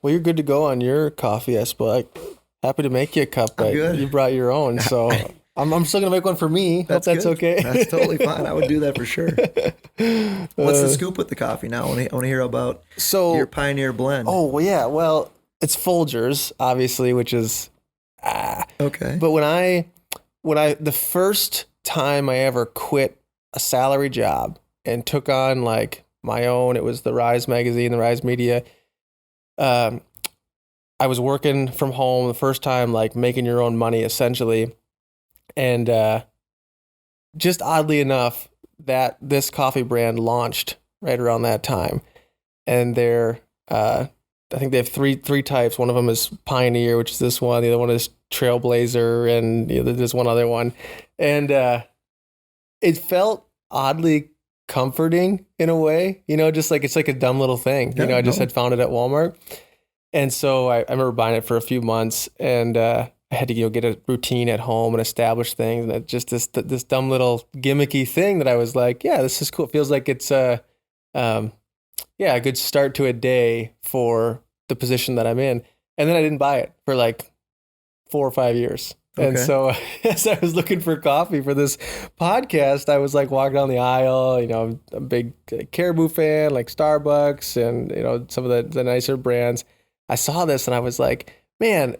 Well, you're good to go on your coffee, I suppose. Happy to make you a cup, but you brought your own, so I'm still gonna make one for me. Hope that's okay. That's totally fine. I would do that for sure. What's the scoop with the coffee now? I want to hear about your Pioneer blend. Oh, well, yeah. Well, it's Folgers, obviously, which is okay. But the first time I ever quit a salary job and took on like my own, it was the Rise magazine, the Rise Media. I was working from home the first time, like making your own money essentially. And just oddly enough, that this coffee brand launched right around that time. And I think they have three types. One of them is Pioneer, which is this one. The other one is Trailblazer, and there's one other one. And it felt oddly comforting in a way, just like it's like a dumb little thing. I just had found it at Walmart. And so I remember buying it for a few months, and I had to get a routine at home and establish things. And it just this dumb little gimmicky thing that I was like, yeah, this is cool. It feels like it's a good start to a day for the position that I'm in. And then I didn't buy it for like 4 or 5 years. Okay. And so as I was looking for coffee for this podcast, I was like walking down the aisle, I'm a big Caribou fan, like Starbucks and, some of the nicer brands. I saw this and I was like, man,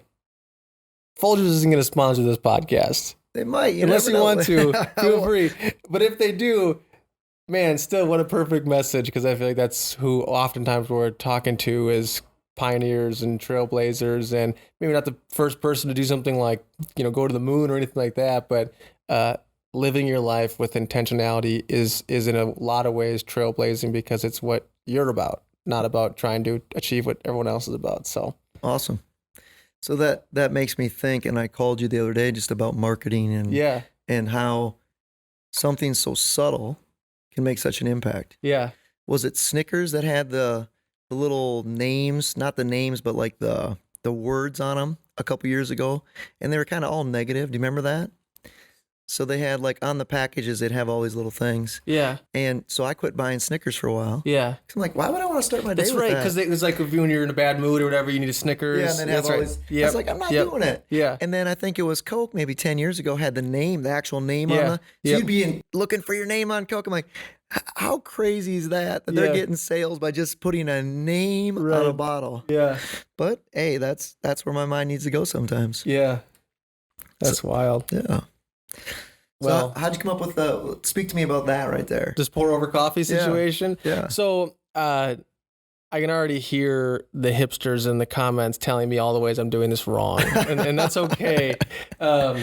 Folgers isn't going to sponsor this podcast. They might. Unless you want to, feel free. But if they do, man, still what a perfect message, because I feel like that's who oftentimes we're talking to is pioneers and trailblazers, and maybe not the first person to do something like, go to the moon or anything like that, but living your life with intentionality is in a lot of ways trailblazing, because it's what you're about, not about trying to achieve what everyone else is about. So awesome. So that makes me think, and I called you the other day just about marketing and how something so subtle can make such an impact. Yeah. Was it Snickers that had the little names, not the names, but like the words on them a couple years ago, and they were kind of all negative. Do you remember that? So they had like on the packages, they'd have all these little things. Yeah. And so I quit buying Snickers for a while. Yeah. I'm like, why would I want to start my day with that? That's right, because it was like when you're in a bad mood or whatever, you need a Snickers. Yeah, and then have all these. I was like, I'm not doing it. Yeah. And then I think it was Coke maybe 10 years ago had the actual name on the. So you'd be looking for your name on Coke. I'm like, how crazy is that they're getting sales by just putting a name on a bottle? Yeah. But hey, that's where my mind needs to go sometimes. Yeah. That's wild. Yeah. Well, how'd you come up with speak to me about that right there? Just pour over coffee situation. Yeah. So, I can already hear the hipsters in the comments telling me all the ways I'm doing this wrong, and that's okay. It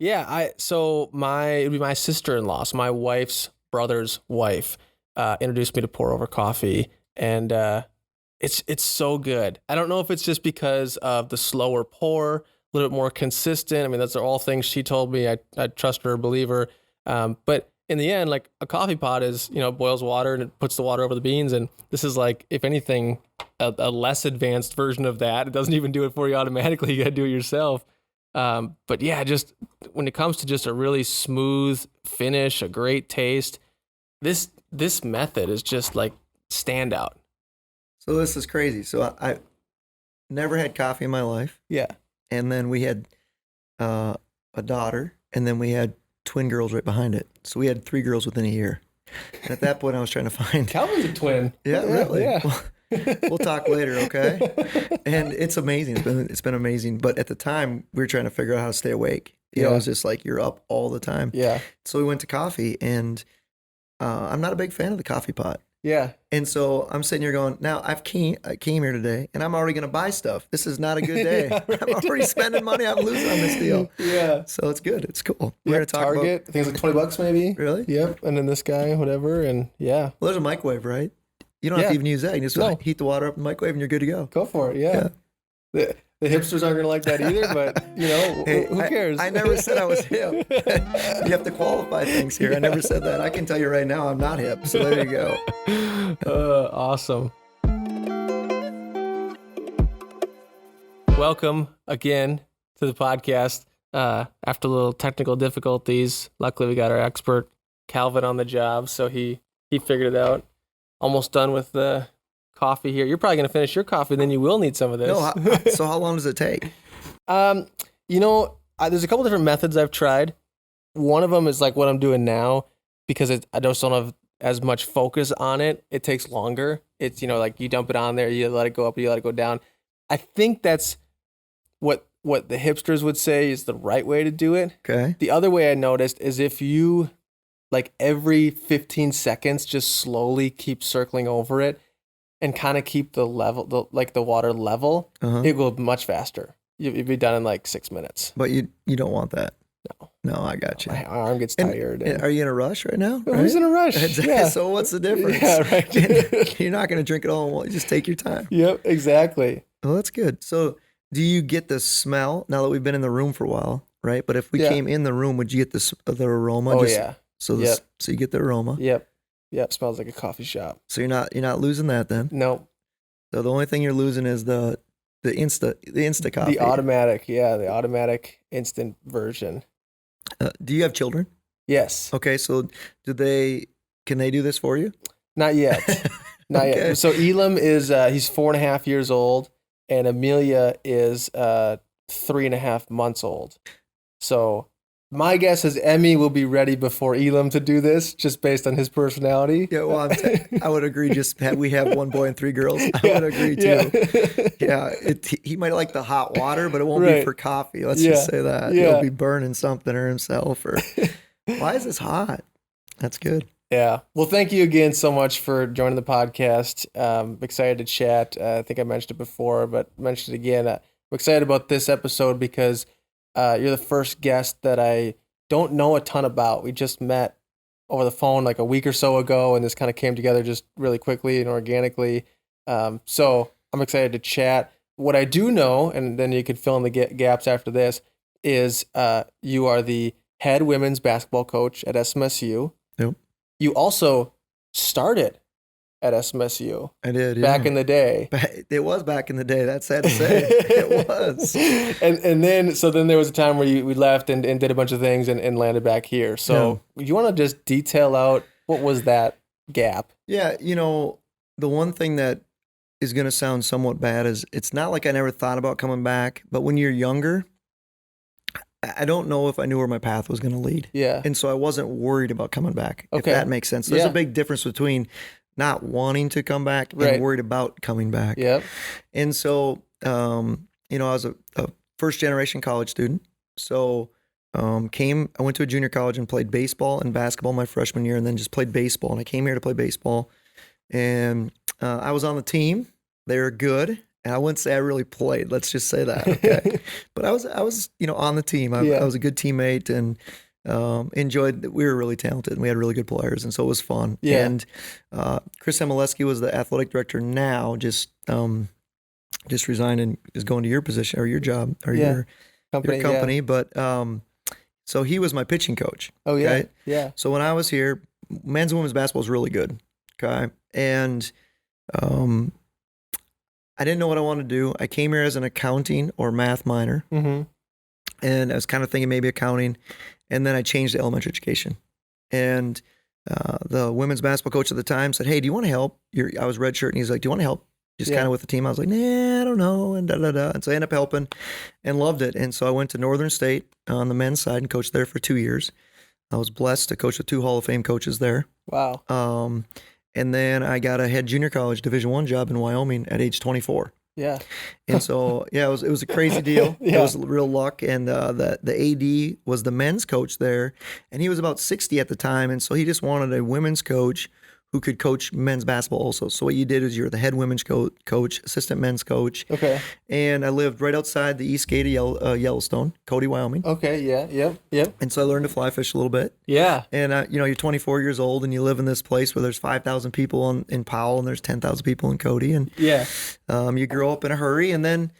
would be my sister-in-law, so my wife's brother's wife, introduced me to pour over coffee, and it's so good. I don't know if it's just because of the slower pour, a little bit more consistent. I mean, those are all things she told me. I trust her, believe her. But in the end, like a coffee pot is, boils water and it puts the water over the beans. And this is like, if anything, a less advanced version of that. It doesn't even do it for you automatically. You got to do it yourself. But yeah, just when it comes to just a really smooth finish, a great taste, this method is just like standout. So this is crazy. So I never had coffee in my life. Yeah. And then we had a daughter, and then we had twin girls right behind it. So we had 3 girls within a year. And at that point, I was trying to find. Calvin's a twin. Yeah, really. Yeah. We'll talk later, okay? And it's amazing. It's been amazing. But at the time, we were trying to figure out how to stay awake. It was just like you're up all the time. Yeah. So we went to coffee, and I'm not a big fan of the coffee pot. Yeah. And so I'm sitting here going, now I came here today, and I'm already going to buy stuff. This is not a good day. Yeah, right. I'm already spending money. I'm losing on this deal. Yeah. So it's good. It's cool. We're going to talk Target, about, I think it's like $20 maybe. Really? Yep. And then this guy, whatever. And yeah. Well, there's a microwave, right? You don't have to even use that. You just heat the water up in the microwave and you're good to go. Go for it. Yeah. The hipsters aren't going to like that either, but, hey, who cares? I never said I was hip. You have to qualify things here. I never said that. I can tell you right now I'm not hip. So there you go. Awesome. Welcome again to the podcast. After a little technical difficulties, luckily we got our expert Calvin on the job, so he figured it out. Almost done with the coffee here. You're probably going to finish your coffee, then you will need some of this. No, so how long does it take? There's a couple different methods I've tried. One of them is like what I'm doing now because I just don't have as much focus on it. It takes longer. It's, like you dump it on there, you let it go up, you let it go down. I think that's what the hipsters would say is the right way to do it. Okay. The other way I noticed is if you, like every 15 seconds, just slowly keep circling over it and kind of keep the water level, it will much faster. You'd be done in like 6 minutes. But you don't want that. No, I got you. My arm gets tired. And are you in a rush right now? Who's in a rush? Yeah. So what's the difference? Yeah, right. You're not going to drink it all in one. Just take your time. Yep, exactly. Well, that's good. So do you get the smell now that we've been in the room for a while, right? But if we came in the room, would you get the aroma? Oh, yeah. So so you get the aroma. Yep. Smells like a coffee shop. So you're not losing that then? No. So the only thing you're losing is the Insta coffee. The automatic instant version. Do you have children? Yes. Okay, so can they do this for you? Not yet. Not yet. So Elam is he's 4.5 years old, and Amelia is 3.5 months old. So my guess is Emmy will be ready before Elam to do this, just based on his personality. Yeah, well, I would agree. We have 1 boy and 3 girls. I would agree too. Yeah, he might like the hot water, but it won't be for coffee. Let's just say that. He'll be burning something or himself. Or why is this hot? That's good. Yeah. Well, thank you again so much for joining the podcast. Excited to chat. I think I mentioned it before, but mentioned it again. I'm excited about this episode because you're the first guest that I don't know a ton about. We just met over the phone like a week or so ago, and this kind of came together just really quickly and organically. So I'm excited to chat. What I do know, and then you could fill in the gaps after this, is you are the head women's basketball coach at SMSU. Yep. You also started at SMSU. I did, back in the day. It was back in the day. That's sad to say. It was. And then there was a time where we left and did a bunch of things and landed back here. So you want to just detail out what was that gap? Yeah, the one thing that is going to sound somewhat bad is it's not like I never thought about coming back, but when you're younger, I don't know if I knew where my path was going to lead. Yeah. And so I wasn't worried about coming back, okay. if that makes sense. There's a big difference between not wanting to come back and worried about coming back. Yep. And so, I was a first generation college student. So I went to a junior college and played baseball and basketball my freshman year and then just played baseball. And I came here to play baseball. And I was on the team. They were good. And I wouldn't say I really played. Let's just say that. Okay. But I was on the team. I was a good teammate and enjoyed that. We were really talented and we had really good players. And so it was fun. Yeah. And Chris Hemileski was the athletic director now, just resigned and is going to your position or your job or your company. But so he was my pitching coach. Oh, yeah. Okay? Yeah. So when I was here, men's and women's basketball is really good. Okay. And I didn't know what I wanted to do. I came here as an accounting or math minor. Mm-hmm. And I was kind of thinking maybe accounting. And then I changed to elementary education. And the women's basketball coach at the time said, "Hey, do you want to help?" I was redshirt, and he's like, "Do you want to help?" Just kind of with the team. I was like, "Nah, I don't know." And da-da-da. And so I ended up helping and loved it. And so I went to Northern State on the men's side and coached there for 2 years. I was blessed to coach with 2 Hall of Fame coaches there. Wow. And then I got a head junior college Division I job in Wyoming at age 24. Yeah. And so, it was a crazy deal. It was real luck. And the AD was the men's coach there, and he was about 60 at the time. And so he just wanted a women's coach who could coach men's basketball also. So what you did is you're the head women's coach, assistant men's coach. Okay. And I lived right outside the east gate of Yellowstone, Cody, Wyoming. Okay, yeah, yep. And so I learned to fly fish a little bit. Yeah. And, you're 24 years old and you live in this place where there's 5,000 people in Powell and there's 10,000 people in Cody. And you grow up in a hurry. And then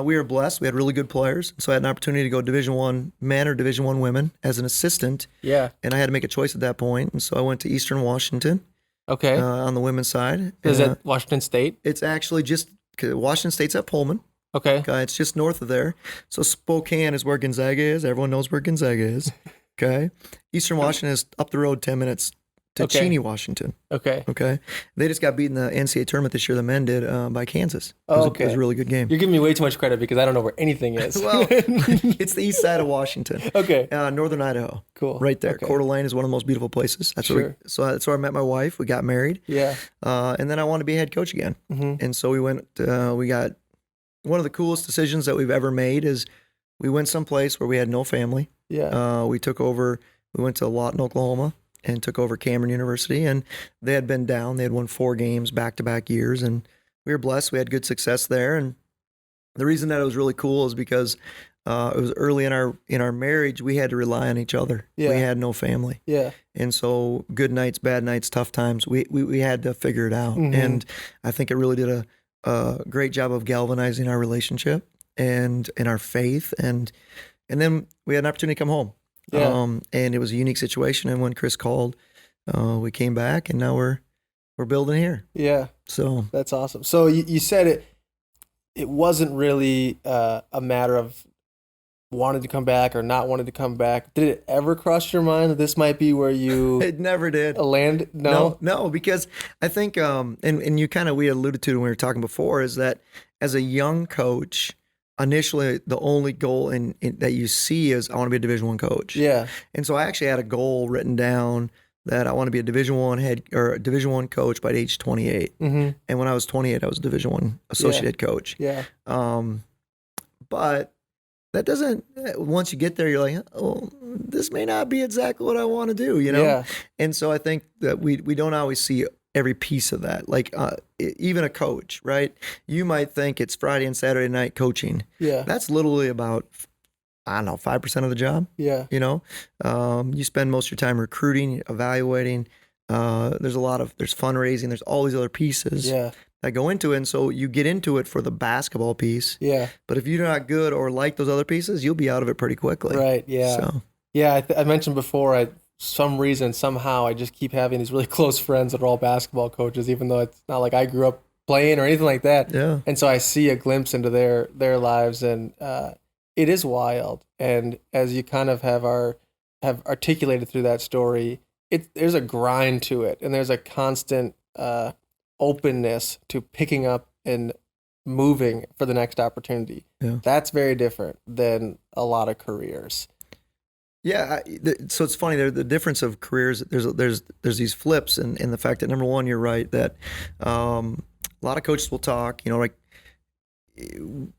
we were blessed. We had really good players. So I had an opportunity to go Division I men or Division I women as an assistant. Yeah. And I had to make a choice at that point. And so I went to Eastern Washington. Okay. On the women's side. Is it Washington State? It's actually just Washington State's at Pullman. Okay. It's just north of there. So Spokane is where Gonzaga is. Everyone knows where Gonzaga is. Okay. Eastern Washington is up the road 10 minutes to Okay. Cheney, Washington. Okay. Okay. They just got beat in the NCAA tournament this year. The men did by Kansas. Oh, It was a really good game. You're giving me way too much credit because I don't know where anything is. Well, it's the east side of Washington. Okay. Northern Idaho. Cool. Right there. Okay. Coeur d'Alene is one of the most beautiful places. That's Sure. that's where I met my wife. We got married. Yeah. And then I wanted to be a head coach again. Mm-hmm. And so we went, we got one of the coolest decisions that we've ever made is we went someplace where we had no family. Yeah. We went to Lawton, Oklahoma and took over Cameron University, and they had been down. They had won 4 games back-to-back years, and we were blessed. We had good success there. And the reason that it was really cool is because it was early in our marriage. We had to rely on each other. Yeah. We had no family. Yeah. And so good nights, bad nights, tough times, we had to figure it out. Mhm. And I think it really did a great job of galvanizing our relationship and our faith. And then we had an opportunity to come home. Yeah. And it was a unique situation. And when Chris called, we came back, and now we're building here. Yeah. So That's awesome. So you said it wasn't really a matter of wanted to come back or not wanted to come back. Did it ever cross your mind that this might be where you it never did. land? No, because I think, and you we alluded to it when we were talking before, is that as a young coach, initially the only goal that you see is I want to be a Division I coach. Yeah. And so I actually had a goal written down that I want to be a Division I head or a Division I coach by age 28. Mm-hmm. And when I was 28, I was a Division I associate Yeah. head coach. Yeah. But that doesn't. Once you get there, you're like, oh, this may not be exactly what I want to do, you know. Yeah. And so I think that we don't always see every piece of that. Like even a coach, right? You might think it's Friday and Saturday night coaching. Yeah. That's literally about, I don't know, 5% of the job. Yeah. You know, you spend most of your time recruiting, evaluating. There's fundraising. There's all these other pieces Yeah. that go into it. And so you get into it for the basketball piece. Yeah. But if you're not good or like those other pieces, you'll be out of it pretty quickly. Right. Yeah. So Yeah. I mentioned before, somehow I just keep having these really close friends that are all basketball coaches, even though it's not like I grew up playing or anything like that. yeah, And so I see a glimpse into their lives, and it is wild. And as you kind of have articulated through that story, there's a grind to it, and there's a constant openness to picking up and moving for the next opportunity. Yeah. That's very different than a lot of careers. yeah. So it's funny. The difference of careers. There's these flips, and the fact that number one, you're right that a lot of coaches will talk. You know, like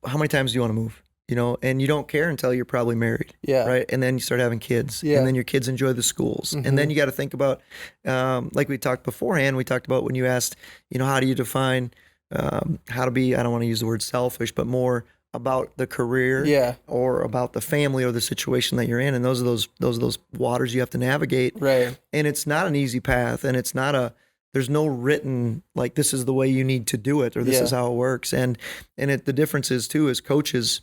how many times do you want to move? You know, and you don't care until you're probably married. Yeah. Right. And then you start having kids. Yeah. And then your kids enjoy the schools. Mhm. And then you got to think about, like we talked beforehand, we talked about when you asked, you know, how do you define how to be, I don't want to use the word selfish, but more about the career Yeah. or about the family or the situation that you're in. And those are those waters you have to navigate. Right. And it's not an easy path. And it's not there's no written, like, this is the way you need to do it, or this Yeah. is how it works. And the difference is too, as coaches,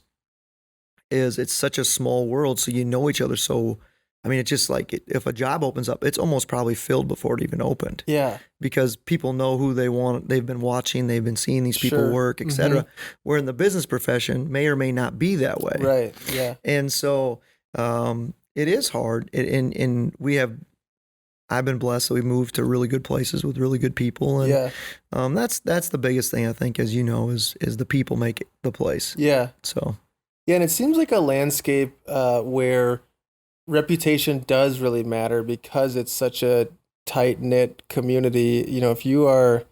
is it's such a small world, so you know each other. So, I mean, it's just like if a job opens up, it's almost probably filled before it even opened, Yeah. because people know who they want. They've been watching, they've been seeing these people Sure. work, etc. Where in the business profession may or may not be that way, Right. Yeah. and so it is hard. And I've been blessed that we've moved to really good places with really good people, and Yeah. that's the biggest thing, I think, as you know, is the people make it the place. Yeah. So. Yeah, and it seems like a landscape where reputation does really matter because it's such a tight-knit community. You know, if you're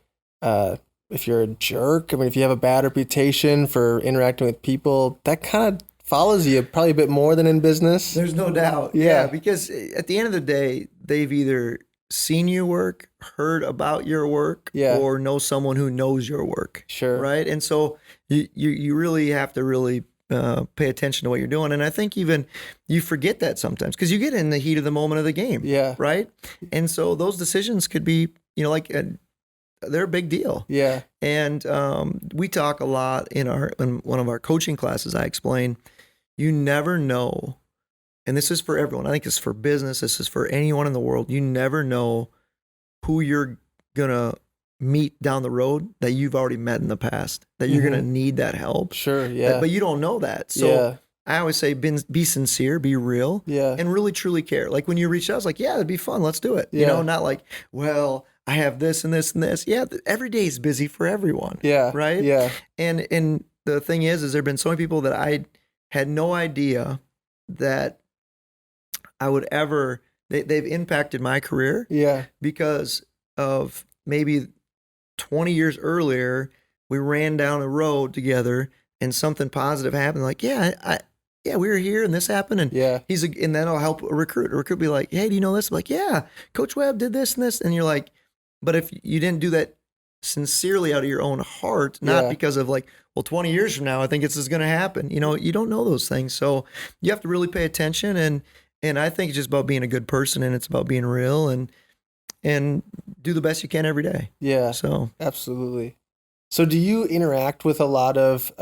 a jerk, I mean, if you have a bad reputation for interacting with people, that kind of follows you probably a bit more than in business. There's no doubt. Yeah. Because at the end of the day, they've either seen you work, heard about your work, Yeah. or know someone who knows your work. Sure. Right. And so you really have to really pay attention to what you're doing. And I think even you forget that sometimes because you get in the heat of the moment of the game. Yeah. Right. And so those decisions could be, you know, like they're a big deal. Yeah. And we talk a lot in one of our coaching classes. I explain, you never know, and this is for everyone. I think it's for business. This is for anyone in the world. You never know who you're gonna meet down the road that you've already met in the past. That you're gonna need that help. Sure. Yeah. But you don't know that. So Yeah. I always say be sincere, be real, Yeah. and really truly care. Like when you reached out, I was like, yeah, it'd be fun. Let's do it. You Yeah. know, not like, well, I have this and this and this. Yeah, every day is busy for everyone. Yeah. Right. Yeah. And the thing is there've been so many people that I had no idea that I would ever. They've impacted my career. Yeah. Because of maybe 20 years earlier, we ran down a road together and something positive happened. Like, yeah, we were here and this happened. And Yeah. and that'll help a recruit. A recruit be like, hey, do you know this? I'm like, yeah, Coach Webb did this and this. And you're like, but if you didn't do that sincerely out of your own heart, not Yeah. because of like, well, 20 years from now, I think this is going to happen. You know, you don't know those things. So you have to really pay attention. And I think it's just about being a good person, and it's about being real and do the best you can every day. Yeah. So Absolutely. So do you interact with a lot of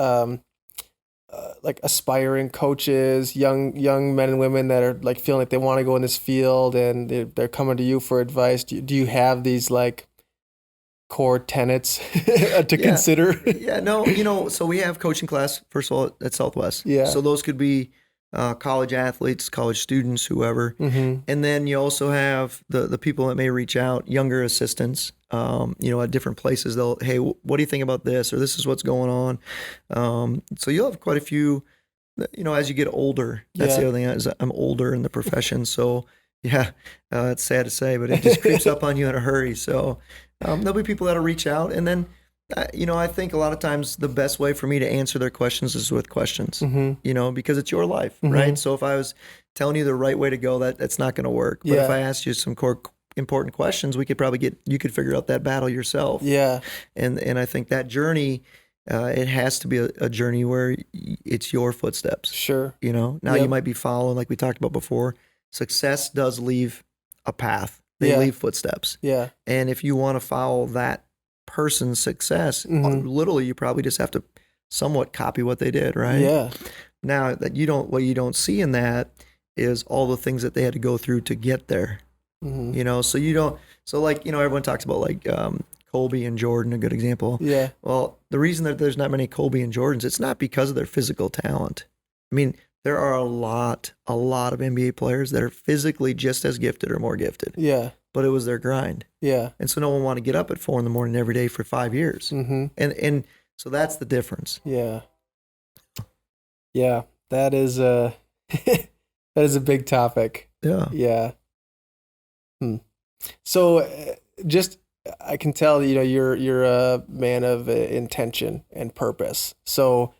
like aspiring coaches, young men and women that are like feeling like they want to go in this field and they're coming to you for advice? Do you have these like core tenets to consider? Yeah, no, you know, so we have coaching class, first of all, at Southwest. Yeah. So those could be college athletes, college students, whoever. Mm-hmm. And then you also have the people that may reach out, younger assistants, you know, at different places. They'll, hey, what do you think about this? Or this is what's going on. So you'll have quite a few, you know, as you get older. That's the other thing, is I'm older in the profession. So yeah, it's sad to say, but it just creeps up on you in a hurry. So there'll be people that'll reach out. And then, you know, I think a lot of times the best way for me to answer their questions is with questions, Mm-hmm. you know, because it's your life, Mhm. right? So if I was telling you the right way to go, that's not going to work. But if I asked you some core important questions, we could probably you could figure out that battle yourself. Yeah. And I think that journey, it has to be a journey where it's your footsteps. Sure. You know, now you might be following, like we talked about before. Success does leave a path. They leave footsteps. Yeah. And if you want to follow that person's success, Mhm. literally, you probably just have to somewhat copy what they did, right? Yeah. Now that what you don't see in that is all the things that they had to go through to get there. Mm-hmm. You know, so you don't. So like, you know, everyone talks about like Kobe and Jordan, a good example. Yeah. Well, the reason that there's not many Kobe and Jordans, it's not because of their physical talent. I mean, there are a lot of NBA players that are physically just as gifted or more gifted. Yeah. But it was their grind. Yeah. And so no one wanted to get up at 4 a.m. every day for 5 years. Mm-hmm. And so that's the difference. Yeah. Yeah. That is a that is a big topic. Yeah. Yeah. So just I can tell, you know, you're a man of intention and purpose. So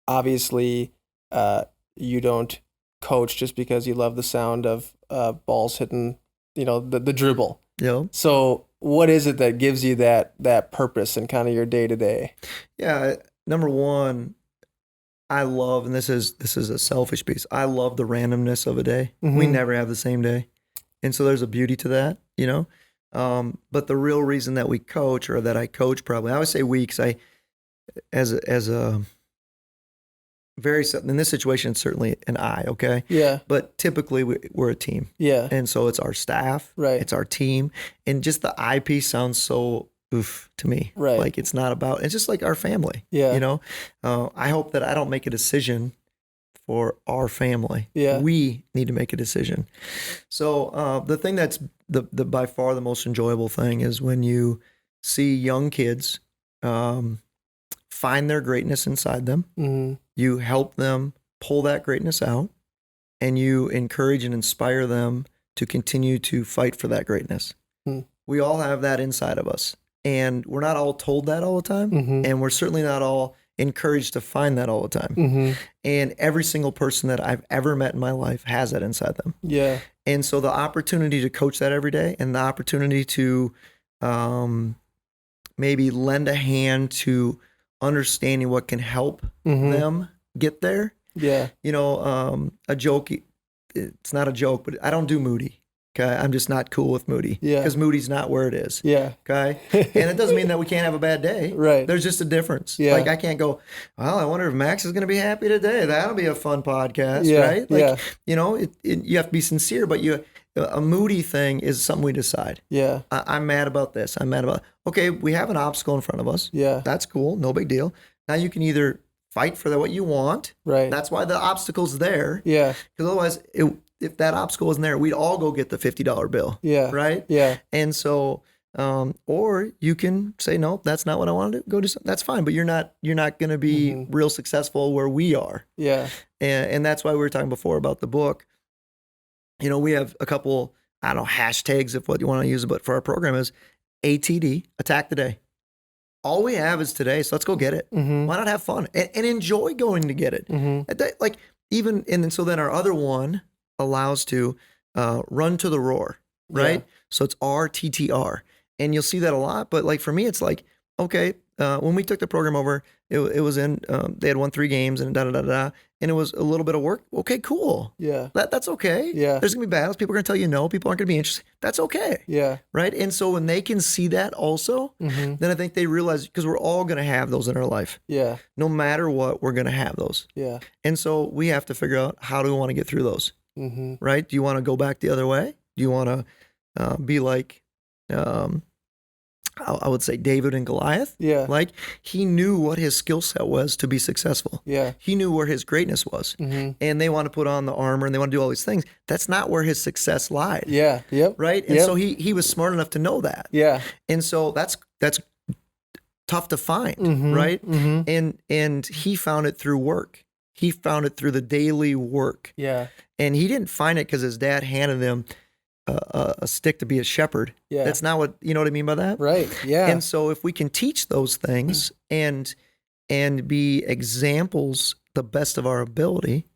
obviously you don't coach just because you love the sound of balls hitting, you know, the dribble. Yeah. So what is it that gives you that purpose in kind of your day to day? Yeah. Number one, I love, and this is a selfish piece, I love the randomness of a day. Mm-hmm. We never have the same day. And so there's a beauty to that, you know? But the real reason that we coach, or that I coach probably, I always say we, because as a very, in this situation, it's certainly an I, okay? Yeah. But typically we're a team. Yeah. And so it's our staff, Right. it's our team. And just the I piece sounds so oof to me. Right. Like it's not about, it's just like our family. Yeah. You know, I hope that I don't make a decision for our family. Yeah. We need to make a decision. So the thing that's the by far the most enjoyable thing is when you see young kids find their greatness inside them. Mm-hmm. You help them pull that greatness out, and you encourage and inspire them to continue to fight for that greatness. We all have that inside of us, and we're not all told that all the time, Mm-hmm. and we're certainly not all encouraged to find that all the time. Mm-hmm. And every single person that I've ever met in my life has that inside them. Yeah. And so the opportunity to coach that every day, and the opportunity to maybe lend a hand to understanding what can help Mm-hmm. them get there. Yeah. You know, a joke, it's not a joke, but I don't do Moody. Okay. I'm just not cool with Moody. Yeah. Because Moody's not where it is. Yeah. Okay. And it doesn't mean that we can't have a bad day. Right. There's just a difference. Yeah. Like I can't go, well, I wonder if Max is going to be happy today. That'll be a fun podcast. Yeah. Right. Like, Yeah. you know, you have to be sincere, but a Moody thing is something we decide. Yeah. I'm mad about this. I'm mad about, okay, we have an obstacle in front of us. Yeah. That's cool. No big deal. Now you can either fight for what you want. Right. That's why the obstacle's there. Yeah. Because otherwise, if that obstacle wasn't there, we'd all go get the $50 bill. Yeah. Right. Yeah. And so, or you can say, no, that's not what I want to do. Go do something. That's fine. But you're not going to be real successful where we are. Yeah. And that's why we were talking before about the book. You know, we have a couple, I don't know, hashtags if what you want to use, but for our program is ATD, attack the day. All we have is today, so let's go get it. Why not have fun and enjoy going to get it? Like even, and so then our other one allows to run to the roar, right? Yeah. So it's RTTR, and you'll see that a lot. But like for me, it's like, okay, when we took the program over, it was in, they had won 3 games and and it was a little bit of work. Okay, cool. Yeah. That's okay. Yeah. There's gonna be battles. People are gonna tell you no. People aren't gonna be interested. That's okay. Yeah. Right. And so when they can see that also, then I think they realize, because we're all gonna have those in our life. Yeah. No matter what, we're gonna have those. Yeah. And so we have to figure out, how do we want to get through those? Right. Do you want to go back the other way? Do you want to be like, I would say David and Goliath. Yeah. Like, he knew what his skill set was to be successful. Yeah. He knew where his greatness was. And they want to put on the armor and they want to do all these things. That's not where his success lied. Yeah. Yep. Right. And so he was smart enough to know that. Yeah. And so that's tough to find. Right. And he found it through work. He found it through the daily work. Yeah. And he didn't find it because his dad handed him a stick to be a shepherd. Yeah. That's not what, you know what I mean by that? Right. Yeah. And so if we can teach those things and be examples the best of our ability,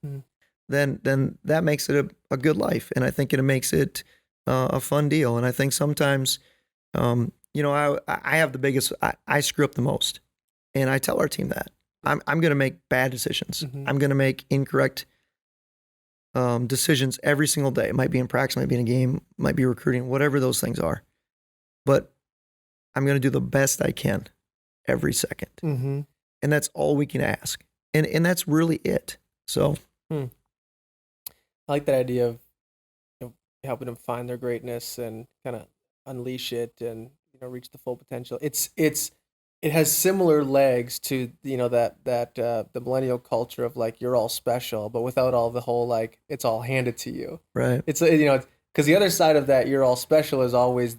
then that makes it a good life. And I think it makes it a fun deal. And I think sometimes, you know, I have the biggest, I screw up the most. And I tell our team that. I'm going to make bad decisions. I'm going to make incorrect decisions every single day. It might be in practice, might be in a game, might be recruiting, whatever those things are. But I'm going to do the best I can every second. And that's all we can ask. And that's really it. So I like that idea of, you know, helping them find their greatness and kind of unleash it and, you know, reach the full potential. It has similar legs to, you know, that the millennial culture of like, you're all special, but without all the whole, like, it's all handed to you. Right. It's, you know, because the other side of that, you're all special, is always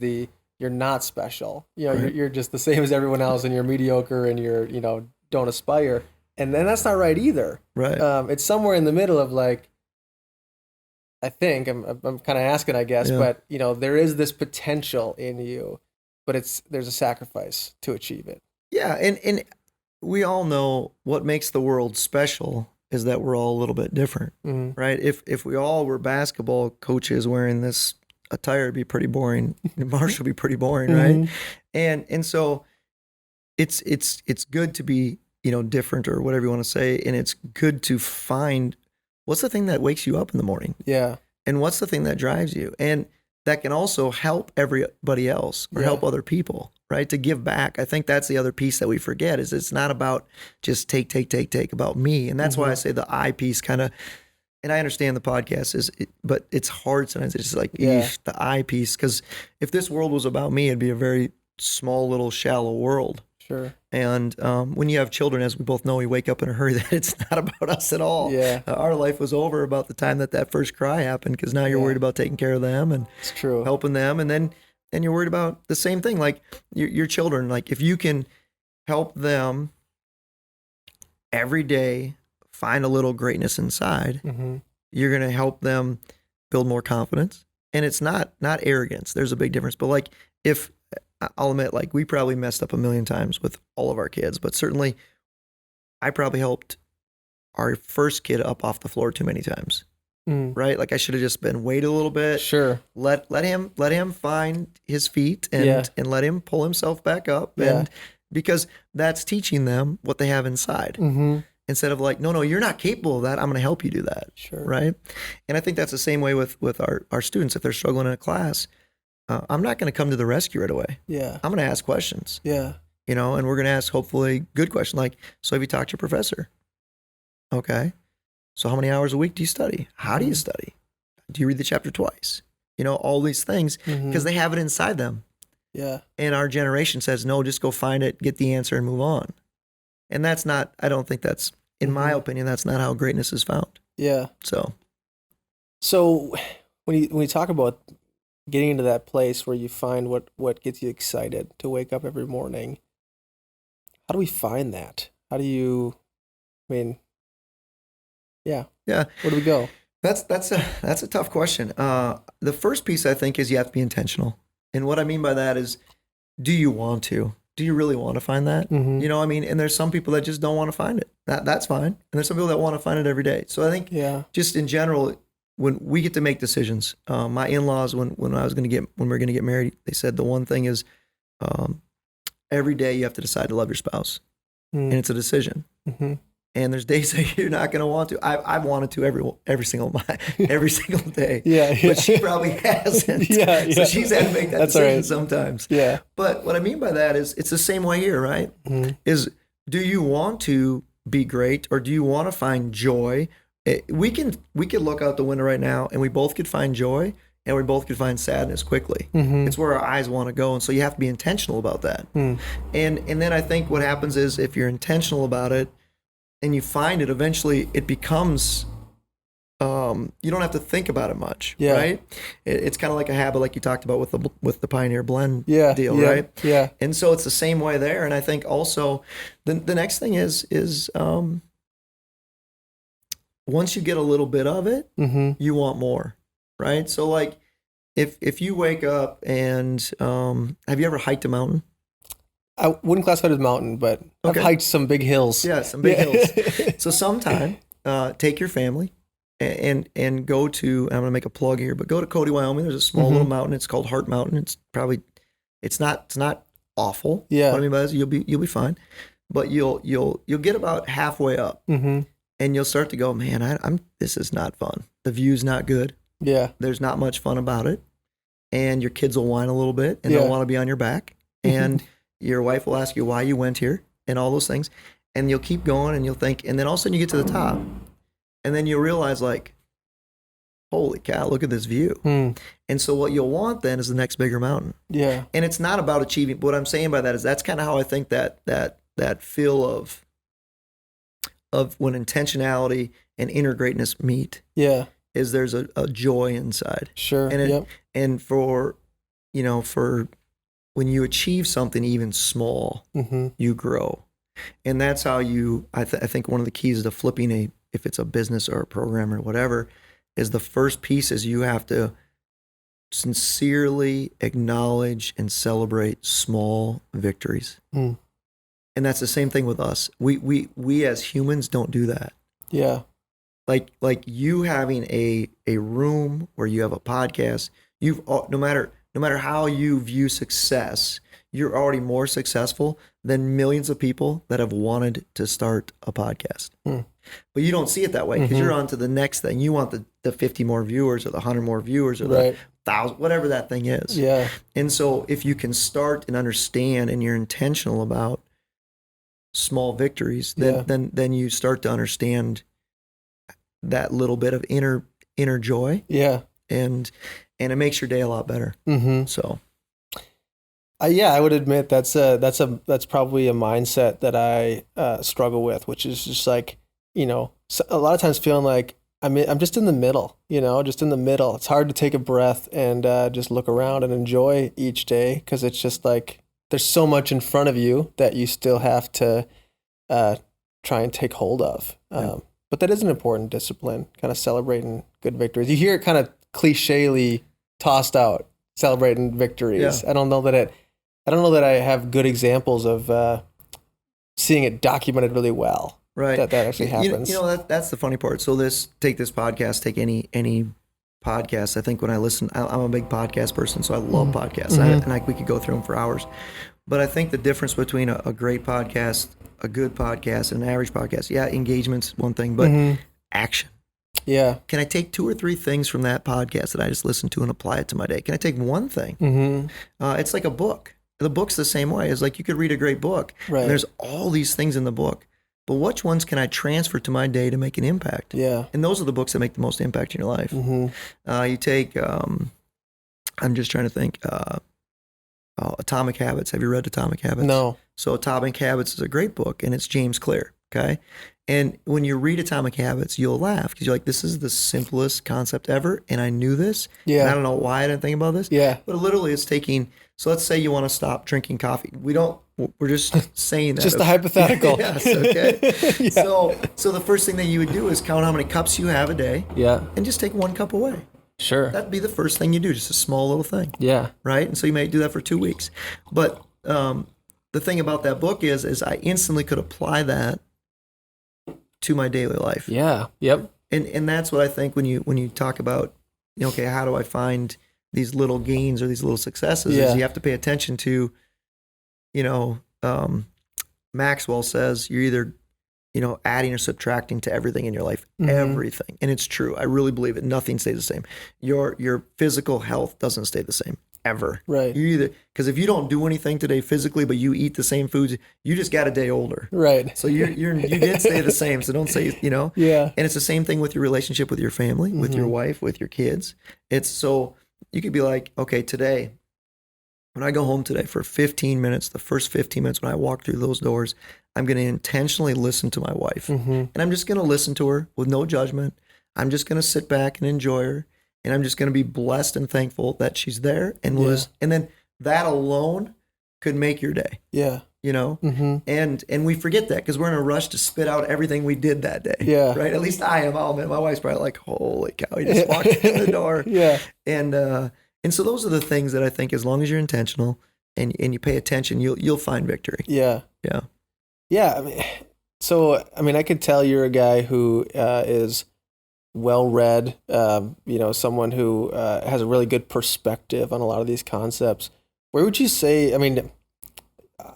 you're not special. You know, you're just the same as everyone else, and you're mediocre and you're, you know, don't aspire. And then that's not right either. Right. It's somewhere in the middle of, like, I think I'm kind of asking, I guess, but, you know, there is this potential in you, but there's a sacrifice to achieve it. Yeah, and we all know what makes the world special is that we're all a little bit different, right? If we all were basketball coaches wearing this attire, it'd be pretty boring. Marshall would be pretty boring, right? And so it's good to be, you know, different, or whatever you want to say, and it's good to find what's the thing that wakes you up in the morning. Yeah. And what's the thing that drives you? And that can also help everybody else, or help other people, right? To give back. I think that's the other piece that we forget, is it's not about just take about me. And that's why I say the I piece kind of, and I understand the podcast but it's hard sometimes. It's just like, the I piece, because if this world was about me, it'd be a very small, little, shallow world. Sure. And when you have children, as we both know, we wake up in a hurry that it's not about us at all. Yeah. Our life was over about the time that first cry happened, because now you're worried about taking care of them and it's true. Helping them. And then you're worried about the same thing, like your children. Like, if you can help them every day find a little greatness inside, you're going to help them build more confidence. And it's not arrogance. There's a big difference. But like, if I'll admit, like, we probably messed up a million times with all of our kids, but certainly I probably helped our first kid up off the floor too many times. Right? Like, I should have just been wait a little bit. Sure. Let him find his feet and let him pull himself back up. And because that's teaching them what they have inside. Instead of like, no, you're not capable of that. I'm going to help you do that. Sure. Right. And I think that's the same way with our students. If they're struggling in a class, I'm not going to come to the rescue right away. Yeah. I'm going to ask questions. Yeah. You know, and we're going to ask hopefully good questions. Like, so have you talked to your professor? Okay. So how many hours a week do you study? How do you study? Do you read the chapter twice? You know, all these things, because they have it inside them. Yeah. And our generation says, no, just go find it, get the answer, and move on. And that's not, I don't think that's in my opinion, that's not how greatness is found. Yeah. So when you talk about getting into that place where you find what gets you excited to wake up every morning, how do we find that? How do you, I mean, yeah. Yeah. Where do we go? That's a tough question. The first piece I think is you have to be intentional. And what I mean by that is, do you want to? Do you really want to find that? Mhm. You know, I mean, and there's some people that just don't want to find it. That's fine. And there's some people that want to find it every day. So I think Yeah. just in general, when we get to make decisions, my in-laws, when we were going to get married, they said the one thing is, every day you have to decide to love your spouse, and it's a decision. Mm-hmm. And there's days that you're not going to want to. I've wanted to every single day. Yeah. But she probably hasn't. Yeah. So she's had to make that That's decision right. sometimes. Yeah. But what I mean by that is it's the same way here, right? Mhm. Is, do you want to be great, or do you want to find joy? We could look out the window right now and we both could find joy, and we both could find sadness quickly. Mhm. It's where our eyes want to go. And so you have to be intentional about that. Mm. And then I think what happens is, if you're intentional about it and you find it, eventually it becomes, you don't have to think about it much, Yeah. right? It's kind of like a habit, like you talked about with the Pioneer Blend Yeah. deal, Yeah. right? Yeah. And so it's the same way there. And I think also the next thing is once you get a little bit of it, Mm-hmm. you want more, right? So like if you wake up and have you ever hiked a mountain? I wouldn't classify it as mountain, but Okay. I've hiked some big hills. Yeah, some big hills. So sometime take your family and go to, I'm gonna make a plug here, but go to Cody, Wyoming. There's a small Mhm. little mountain. It's called Heart Mountain. It's not awful. Yeah. What I mean by this, you'll be fine. But you'll get about halfway up, Mm-hmm. and you'll start to go, man, this is not fun. The view's not good. Yeah. There's not much fun about it. And your kids will whine a little bit, and Yeah. they'll want to be on your back. And your wife will ask you why you went here and all those things. And you'll keep going, and you'll think, and then all of a sudden you get to the top, and then you'll realize, like, holy cow, look at this view. Mm. And so what you'll want then is the next bigger mountain. Yeah. And it's not about achieving. What I'm saying by that is that's kind of how I think that feel of when intentionality and inner greatness meet, Yeah. is there's a joy inside. Sure. And Yep. and for when you achieve something even small, Mm-hmm. you grow. And that's how I think one of the keys to flipping if it's a business or a program or whatever, is the first piece is you have to sincerely acknowledge and celebrate small victories. Mm. And that's the same thing with us. We as humans don't do that. Yeah. Like you having a room where you have a podcast, no matter how you view success, you're already more successful than millions of people that have wanted to start a podcast. Hmm. But you don't see it that way, because you're on to the next thing. You want the 50 more viewers, or the 100 more viewers, or Right. the 1,000, whatever that thing is. Yeah. And so if you can start and understand, and you're intentional about small victories, then you start to understand that little bit of inner joy, Yeah. and it makes your day a lot better. Mm-hmm. So Yeah, I would admit that's probably a mindset that I struggle with, which is just like, a lot of times feeling like I'm just in the middle, just in the middle. It's hard to take a breath and just look around and enjoy each day, because it's just like there's so much in front of you that you still have to try and take hold of. Yeah. But that is an important discipline, kind of celebrating good victories. You hear it kind of clichély tossed out, celebrating victories. Yeah. I don't know that I have good examples of seeing it documented really well. right, That actually happens. That's the funny part. So take this podcast, take any podcast. I think when I listen, I'm a big podcast person, so I love podcasts, and we could go through them for hours. But I think the difference between a great podcast, a good podcast, and an average podcast, engagement's one thing, but action. Yeah. Can I take 2 or 3 things from that podcast that I just listened to and apply it to my day? Can I take one thing? Mm-hmm. It's like a book. The book's the same way. It's like you could read a great book, Right. and there's all these things in the book, but which ones can I transfer to my day to make an impact? Yeah. And those are the books that make the most impact in your life. Mm-hmm. You take, I'm just trying to think, Atomic Habits. Have you read Atomic Habits? No. So Atomic Habits is a great book, and it's James Clear, okay? And when you read Atomic Habits, you'll laugh because you're like, this is the simplest concept ever. And I knew this. Yeah. And I don't know why I didn't think about this. Yeah. But literally it's taking, so let's say you want to stop drinking coffee. We're just saying that. Just a hypothetical. Yes, okay. Yeah. So the first thing that you would do is count how many cups you have a day. Yeah. And just take 1 cup away. Sure. That'd be the first thing you do, just a small little thing. Yeah. Right? And so you may do that for 2 weeks. But the thing about that book is I instantly could apply that to my daily life. Yeah. Yep. And that's what I think when you talk about, okay, how do I find these little gains or these little successes? Yeah. Is you have to pay attention to, Maxwell says you're either, adding or subtracting to everything in your life, everything. And it's true. I really believe it. Nothing stays the same. Your physical health doesn't stay the same ever. Right. You either, because if you don't do anything today physically, but you eat the same foods, you just got a day older. Right. So you did stay the same. So don't say, Yeah. And it's the same thing with your relationship with your family, with your wife, with your kids. It's so you could be like, okay, today, when I go home today for 15 minutes, the first 15 minutes when I walk through those doors, I'm going to intentionally listen to my wife. And I'm just going to listen to her with no judgment. I'm just going to sit back and enjoy her. And I'm just going to be blessed and thankful that she's there. And and then that alone could make your day. Yeah. And we forget that because we're in a rush to spit out everything we did that day. Yeah. Right. At least I am. Oh man, my wife's probably like, holy cow, you just walked in the door. Yeah. And so those are the things that I think, as long as you're intentional and you pay attention, you'll find victory. Yeah. Yeah. Yeah. I could tell you're a guy who is well-read, someone who has a really good perspective on a lot of these concepts. Where would you say,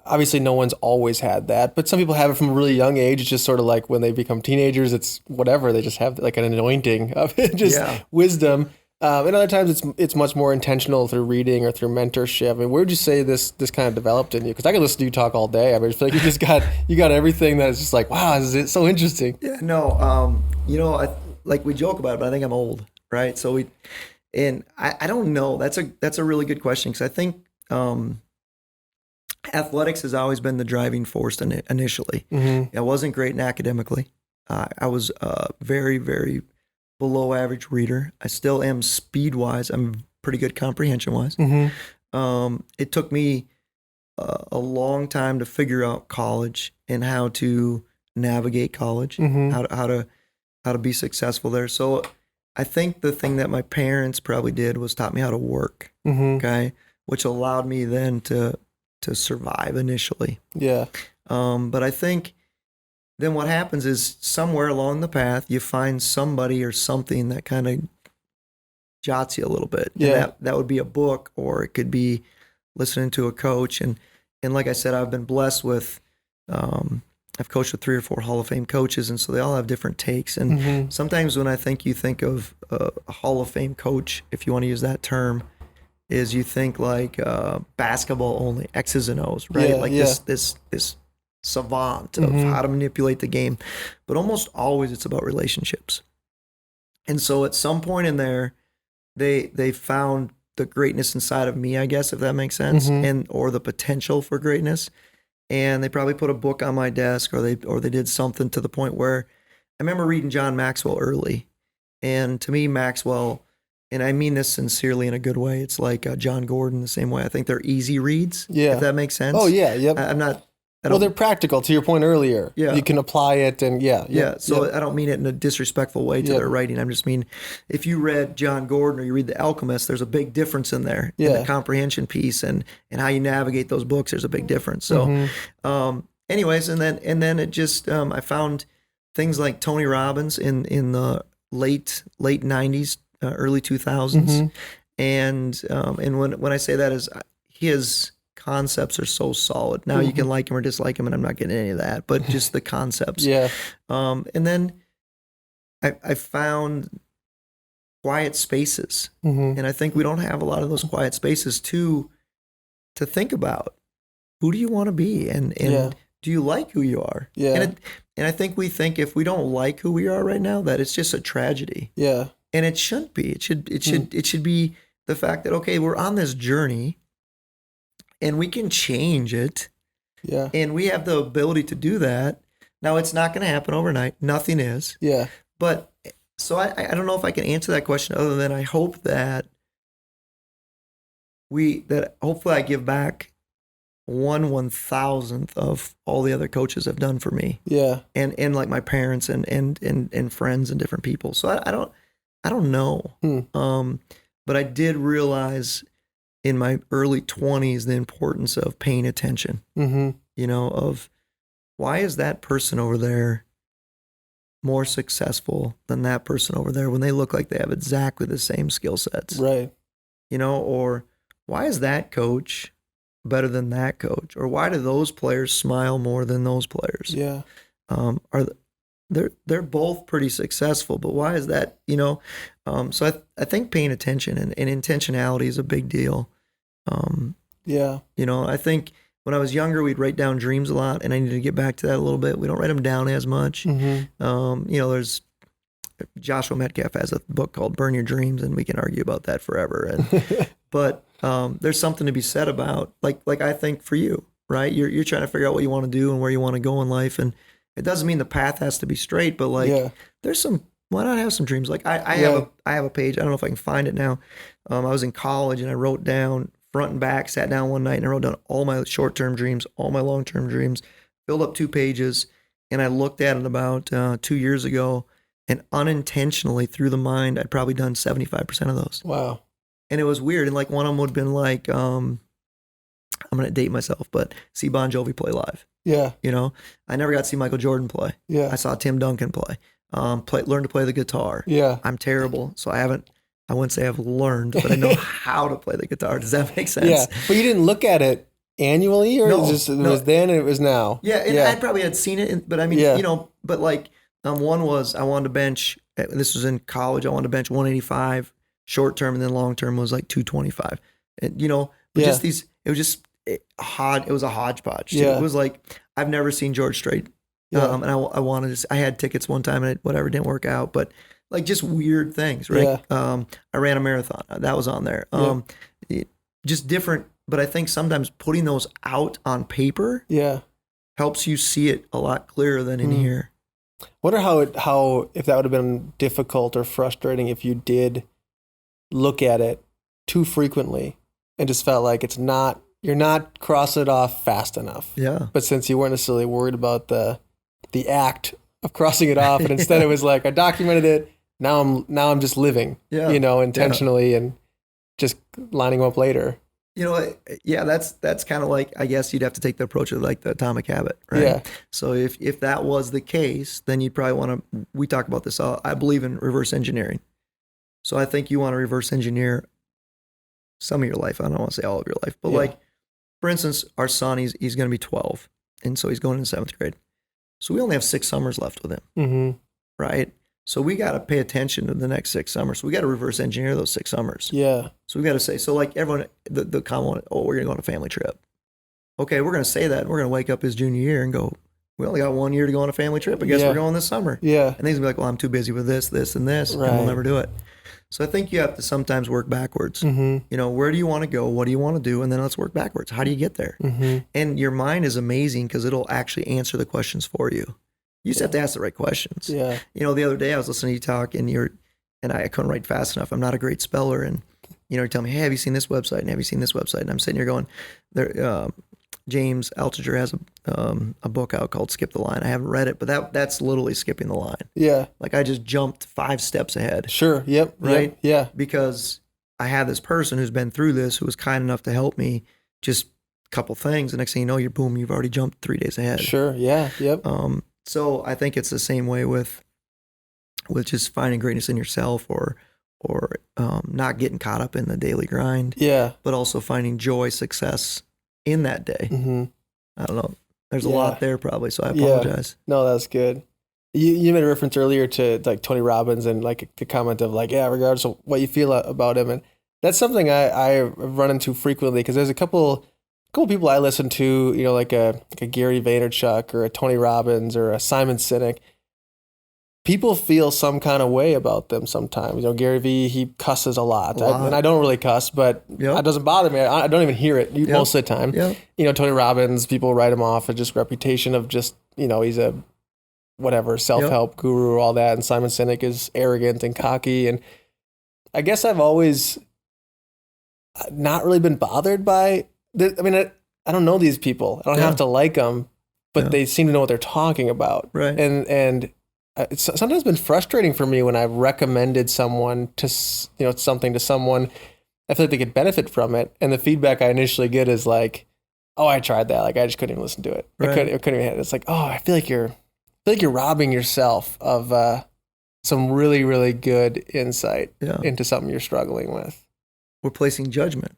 obviously no one's always had that, but some people have it from a really young age. It's just sort of like when they become teenagers, it's whatever. They just have like an anointing of it, wisdom. And other times it's much more intentional through reading or through mentorship. Where would you say this kind of developed in you? Because I could listen to you talk all day. I feel like you got everything that is just like, wow, this is so interesting. Yeah, no, like we joke about it, but I think I'm old, right? So I don't know. That's a really good question because I think athletics has always been the driving force initially. I wasn't great in academically. I was very, very below average reader. I still am speed wise. I'm pretty good comprehension wise. It took me a long time to figure out college and how to navigate college, how to be successful there. So I think the thing that my parents probably did was taught me how to work. Okay. Which allowed me then to survive initially. Yeah. But I think then what happens is somewhere along the path, you find somebody or something that kind of jots you a little bit. Yeah. And that would be a book, or it could be listening to a coach. And like I said, I've been blessed with, I've coached with 3 or 4 Hall of Fame coaches, and so they all have different takes. And sometimes when you think of a Hall of Fame coach, if you want to use that term, is you think like basketball only, X's and O's, right? This savant of how to manipulate the game. But almost always it's about relationships. And so at some point in there, they found the greatness inside of me, I guess, if that makes sense, or the potential for greatness. And they probably put a book on my desk, or they did something to the point where I remember reading John Maxwell early. And to me, Maxwell, and I mean this sincerely in a good way, it's like John Gordon the same way. I think they're easy reads, if that makes sense. Oh, yeah, yep. They're practical, to your point earlier. Yeah. You can apply it, and So I don't mean it in a disrespectful way to their writing. I'm just mean, if you read John Gordon or you read The Alchemist, there's a big difference in there. In the comprehension piece and how you navigate those books, there's a big difference. So, anyways, and then it just, I found things like Tony Robbins in the late 90s, early 2000s. And when I say that is his concepts are so solid. Now you can like him or dislike him, and I'm not getting any of that, but just the concepts. And then I found quiet spaces. And I think we don't have a lot of those quiet spaces to think about who do you want to be and do you like who you are? And I think we think if we don't like who we are right now, that it's just a tragedy. And it shouldn't be. It should be the fact that, okay, we're on this journey and we can change it. And we have the ability to do that. Now, it's not going to happen overnight. Nothing is. Yeah. But so I don't know if I can answer that question other than I hope that hopefully I give back 1/1000th of all the other coaches have done for me. Yeah. And like my parents and friends and different people. So I don't know. But I did realize in my early 20s the importance of paying attention. You know, of why is that person over there more successful than that person over there when they look like they have exactly the same skill sets? Right. You know, or why is that coach better than that coach? Or why do those players smile more than those players? Yeah. They're both pretty successful, but why is that? You know, so I think paying attention and intentionality is a big deal. Yeah. You know, I think when I was younger, we'd write down dreams a lot, and I need to get back to that a little bit. We don't write them down as much. You know, there's Joshua Metcalf has a book called Burn Your Dreams, and we can argue about that forever. And but there's something to be said about like I think for you, right? You're trying to figure out what you want to do and where you want to go in life, and it doesn't mean the path has to be straight, but like there's some. Why not have some dreams? Like I have a page. I don't know if I can find it now. I was in college and I wrote down front and back. Sat down one night and I wrote down all my short-term dreams, all my long-term dreams. Filled up 2 pages, and I looked at it about 2 years ago. And unintentionally through the mind, I'd probably done 75% of those. Wow. And it was weird. And like one of them would have been like, I'm going to date myself, but see Bon Jovi play live. Yeah. You know, I never got to see Michael Jordan play. Yeah. I saw Tim Duncan play. Learn to play the guitar. Yeah. I'm terrible. So I wouldn't say I've learned, but I know how to play the guitar. Does that make sense? Yeah. But you didn't look at it annually, or it was then and it was now? Yeah. And I probably had seen it, but I mean, you know, but like, one was I wanted to bench, this was in college, I wanted to bench 185 short term, and then long term was like 225. And, you know, just these, it was just it was a hodgepodge. Yeah. It was like, I've never seen George Strait. And I wanted to, I had tickets one time and whatever, didn't work out, but like just weird things, right? I ran a marathon. That was on there. Just different, but I think sometimes putting those out on paper helps you see it a lot clearer than in here. Wonder how if that would have been difficult or frustrating if you did look at it too frequently and just felt like you're not crossing it off fast enough. Yeah. But since you weren't necessarily worried about the act of crossing it off, and instead it was like I documented it. Now I'm just living, you know, intentionally and just lining them up later. You know, that's kind of like, I guess you'd have to take the approach of like the atomic habit, right? Yeah. So if that was the case, then you'd probably want to, we talk about this, I believe in reverse engineering. So I think you want to reverse engineer some of your life. I don't want to say all of your life, but like, for instance, our son, he's going to be 12. And so he's going into 7th grade. So we only have 6 summers left with him, right? So we got to pay attention to the next 6 summers. So we got to reverse engineer those 6 summers. Yeah. So we got to say, so like everyone, the comment, we're going to go on a family trip. Okay, we're going to say that. And we're going to wake up his junior year and go, we only got 1 year to go on a family trip. I guess we're going this summer. Yeah. And he's going to be like, well, I'm too busy with this, and this, and we'll never do it. So I think you have to sometimes work backwards. You know, where do you want to go? What do you want to do? And then let's work backwards. How do you get there? And your mind is amazing because it'll actually answer the questions for you. You just have to ask the right questions. Yeah. You know, the other day I was listening to you talk and I couldn't write fast enough. I'm not a great speller. And, you know, you tell me, hey, have you seen this website? And have you seen this website? And I'm sitting here going, James Altucher has a book out called Skip the Line. I haven't read it, but that's literally skipping the line. Yeah. Like I just jumped 5 steps ahead. Sure. Yep. Right. Yep. Yeah. Because I had this person who's been through this, who was kind enough to help me just a couple things. The next thing you know, you've already jumped 3 days ahead. Sure. Yeah. Yep. So I think it's the same way with just finding greatness in yourself or not getting caught up in the daily grind. Yeah. But also finding joy, success in that day. I don't know. There's a lot there probably, so I apologize. No, that's good. You made a reference earlier to like Tony Robbins and like the comment of like, regardless of what you feel about him. And that's something I run into frequently because there's a couple people I listen to, you know, like a Gary Vaynerchuk or a Tony Robbins or a Simon Sinek. People feel some kind of way about them sometimes. You know, Gary V, he cusses a lot. And I don't really cuss, but it doesn't bother me. I don't even hear it most of the time. You know, Tony Robbins, people write him off as just reputation of just, you know, he's a whatever, self-help guru, all that. And Simon Sinek is arrogant and cocky. And I guess I've always not really been bothered by I mean, I don't know these people. I don't have to like them, but they seem to know what they're talking about. Right. And it's sometimes been frustrating for me when I've recommended someone to, something to someone. I feel like they could benefit from it. And the feedback I initially get is like, oh, I tried that. Like, I just couldn't even listen to it. Right. I couldn't even. It's like, oh, I feel like you're robbing yourself of some really, really good insight into something you're struggling with. We're placing judgment.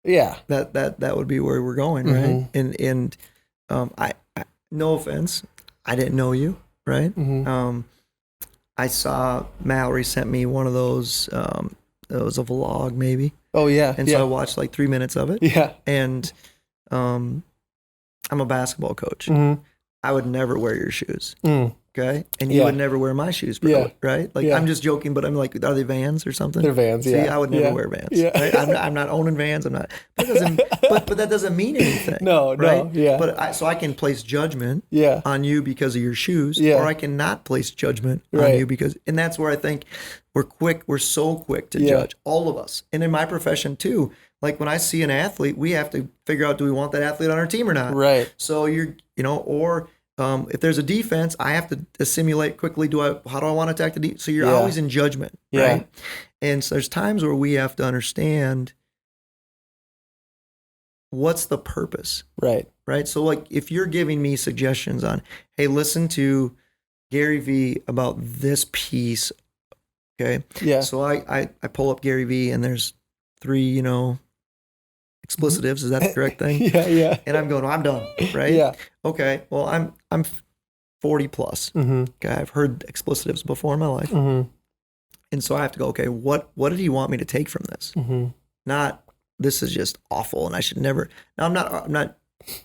Yeah. That would be where we're going, right? And I no offense, I didn't know you, right? I saw Mallory sent me one of those. It was a vlog, maybe. Oh yeah. And so I watched like 3 minutes of it. Yeah. And I'm a basketball coach. I would never wear your shoes. Okay. And you would never wear my shoes, right? Like I'm just joking, but I'm like, are they Vans or something? They're Vans. See, I would never wear Vans. Yeah. Right? I'm not owning Vans. I'm not. But that doesn't mean anything. No. Right? No. Yeah. But I can place judgment. on you because of your shoes, or I can not place judgment on you because, and that's where I think we're so quick to judge, all of us, and in my profession too. Like when I see an athlete, we have to figure out, do we want that athlete on our team or not? Right. So if there's a defense, I have to assimilate quickly. How do I want to attack the defense? So you're always in judgment, right? And so there's times where we have to understand what's the purpose, right? So like if you're giving me suggestions on, hey, listen to Gary Vee about this piece, okay? Yeah. So I pull up Gary Vee and there's 3, explicitives. Is that the correct thing? Yeah. And I'm going, I'm done, right? Yeah. Okay. Well, I'm 40 plus. Okay. I've heard explicitives before in my life. And so I have to go, okay, what did he want me to take from this? Not, this is just awful and I should never. Now I'm not,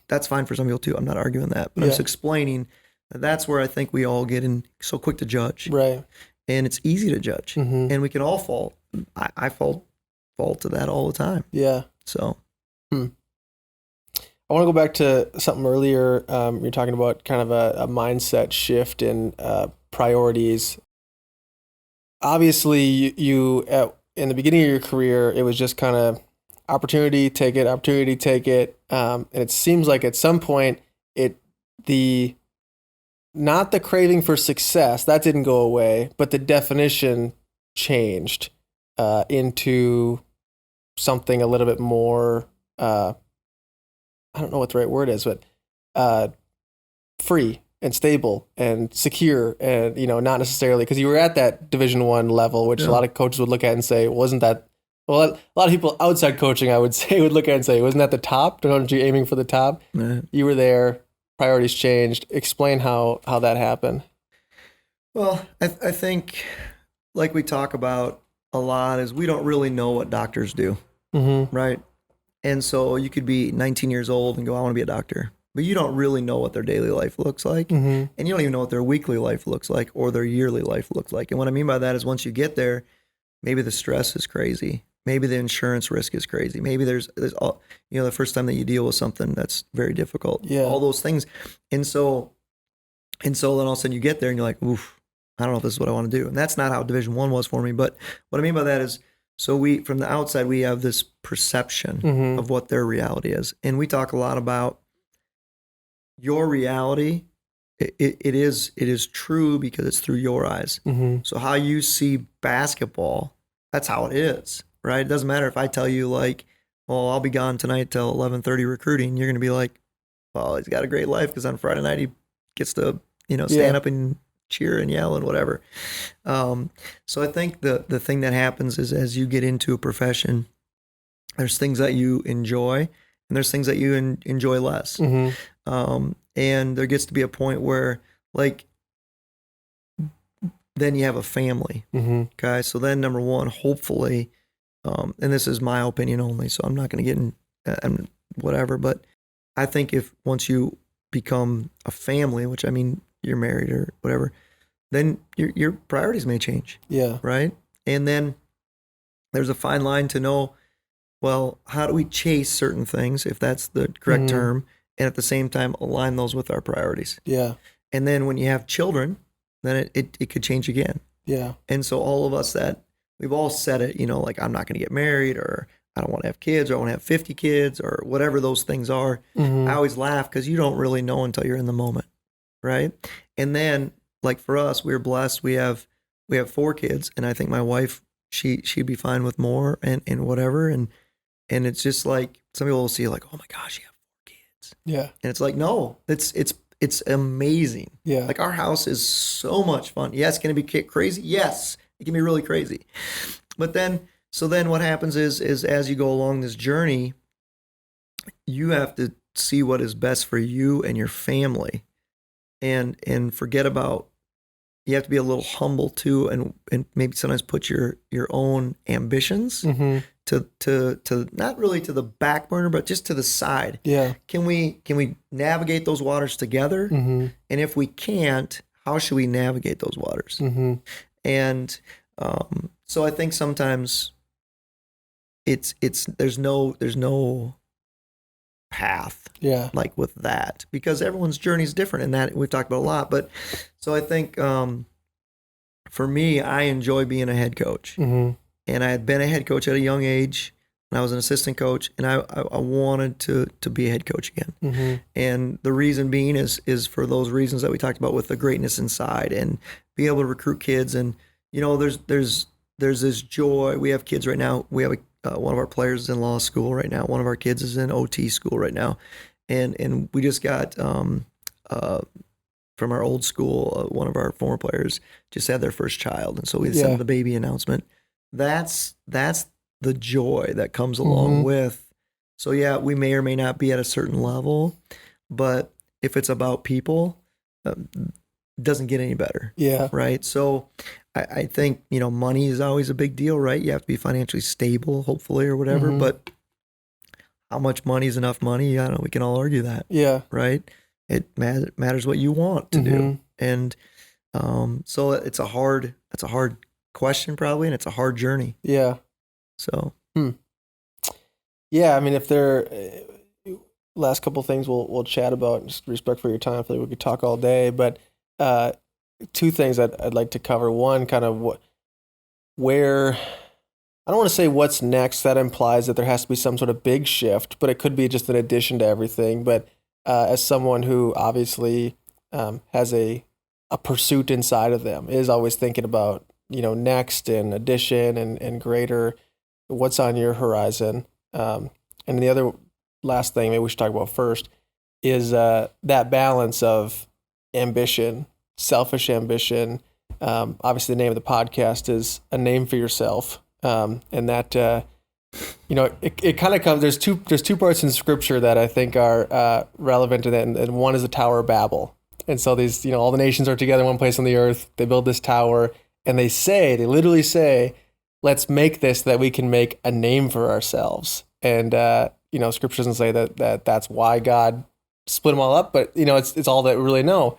that's fine for some people too. I'm not arguing that, but I'm just explaining that's where I think we all get in so quick to judge. Right. And it's easy to judge and we can all fall. I fall to that all the time. Yeah. So. I want to go back to something earlier. You're talking about kind of a mindset shift in priorities. Obviously, you in the beginning of your career, it was just kind of opportunity, take it, and it seems like at some point, not the craving for success, that didn't go away, but the definition changed into something a little bit more. I don't know what the right word is, but free and stable and secure, and not necessarily because you were at that Division I level, which a lot of coaches would look at and say, wasn't that? Well, a lot of people outside coaching, I would say, would look at and say, wasn't that the top? Don't you aiming for the top? You were there. Priorities changed. Explain how that happened. Well, I think, like we talk about a lot, is we don't really know what doctors do, right? And so you could be 19 years old and go, I want to be a doctor. But you don't really know what their daily life looks like. And you don't even know what their weekly life looks like or their yearly life looks like. And what I mean by that is once you get there, maybe the stress is crazy. Maybe the insurance risk is crazy. Maybe there's all, the first time that you deal with something that's very difficult. Yeah. All those things. And so then all of a sudden you get there and you're like, oof, I don't know if this is what I want to do. And that's not how Division I was for me. But what I mean by that is, so from the outside, we have this perception of what their reality is. And we talk a lot about your reality. It is true because it's through your eyes. So how you see basketball, that's how it is, right? It doesn't matter if I tell you like, well, I'll be gone tonight till 11:30 recruiting. You're going to be like, well, he's got a great life because on Friday night he gets to, stand up and cheer and yell and whatever. So I think the thing that happens is as you get into a profession, there's things that you enjoy and there's things that you enjoy less. And there gets to be a point where like, then you have a family. Okay. So then number one, hopefully, and this is my opinion only, so I'm not going to get in whatever, but I think if once you become a family, which I mean, you're married or whatever, then your priorities may change. Yeah. Right. And then there's a fine line to know, well, how do we chase certain things, if that's the correct term, and at the same time align those with our priorities? Yeah. And then when you have children, then it could change again. Yeah. And so all of us that we've all said it, like I'm not going to get married, or I don't want to have kids, or I want to have 50 kids, or whatever those things are. Mm-hmm. I always laugh because you don't really know until you're in the moment, right? And then like for us, we're blessed. We have 4 kids, and I think my wife, she'd be fine with more and whatever. And it's just like some people will see like, oh my gosh, you have 4 kids. Yeah. And it's like, no, it's amazing. Yeah. Like our house is so much fun. Yes, can it be crazy? Yes, it can be really crazy. But then what happens is as you go along this journey, you have to see what is best for you and your family, and forget about. You have to be a little humble too, and maybe sometimes put your own ambitions Mm-hmm. to not really to the back burner, but just to the side. Yeah. Can we navigate those waters together? Mm-hmm. And if we can't, how should we navigate those waters? Mm-hmm. And so I think sometimes it's there's no path Yeah. like with that, because everyone's journey is different, and that we've talked about a lot. But so I think for me, I enjoy being a head coach, Mm-hmm. and I had been a head coach at a young age, and I was an assistant coach, and I wanted to be a head coach again. Mm-hmm. And the reason being is for those reasons that we talked about, with the greatness inside and being able to recruit kids. And there's this joy. We have kids right now. We have one of our players is in law school right now. One of our kids is in OT school right now, and we just got from our old school, one of our former players just had their first child, and so we sent the baby announcement. That's the joy that comes along with. So yeah, we may or may not be at a certain level, but if it's about people, it doesn't get any better. Yeah. Right. So I think, money is always a big deal, right? You have to be financially stable, hopefully, or whatever. Mhm. But how much money is enough money? I don't know. We can all argue that, Yeah. right? It matters what you want to do. Mhm. And so it's a hard question probably, and it's a hard journey. Yeah. So Yeah. I mean, if there, last couple things we'll chat about, just respect for your time. I feel like we could talk all day, but 2 things I'd like to cover. One, kind of where, I don't want to say what's next. That implies that there has to be some sort of big shift, but it could be just an addition to everything. But as someone who obviously has a pursuit inside of them, is always thinking about, next and addition and greater, what's on your horizon. And the other last thing maybe we should talk about first is that balance of ambition, selfish ambition. Obviously the name of the podcast is A Name for Yourself. And that, it kind of comes, there's two parts in scripture that I think are relevant to that. And one is the Tower of Babel. And so these, all the nations are together in one place on the earth. They build this tower, and they literally say, let's make this so that we can make a name for ourselves. And, scripture doesn't say that's why God split them all up, but it's all that we really know.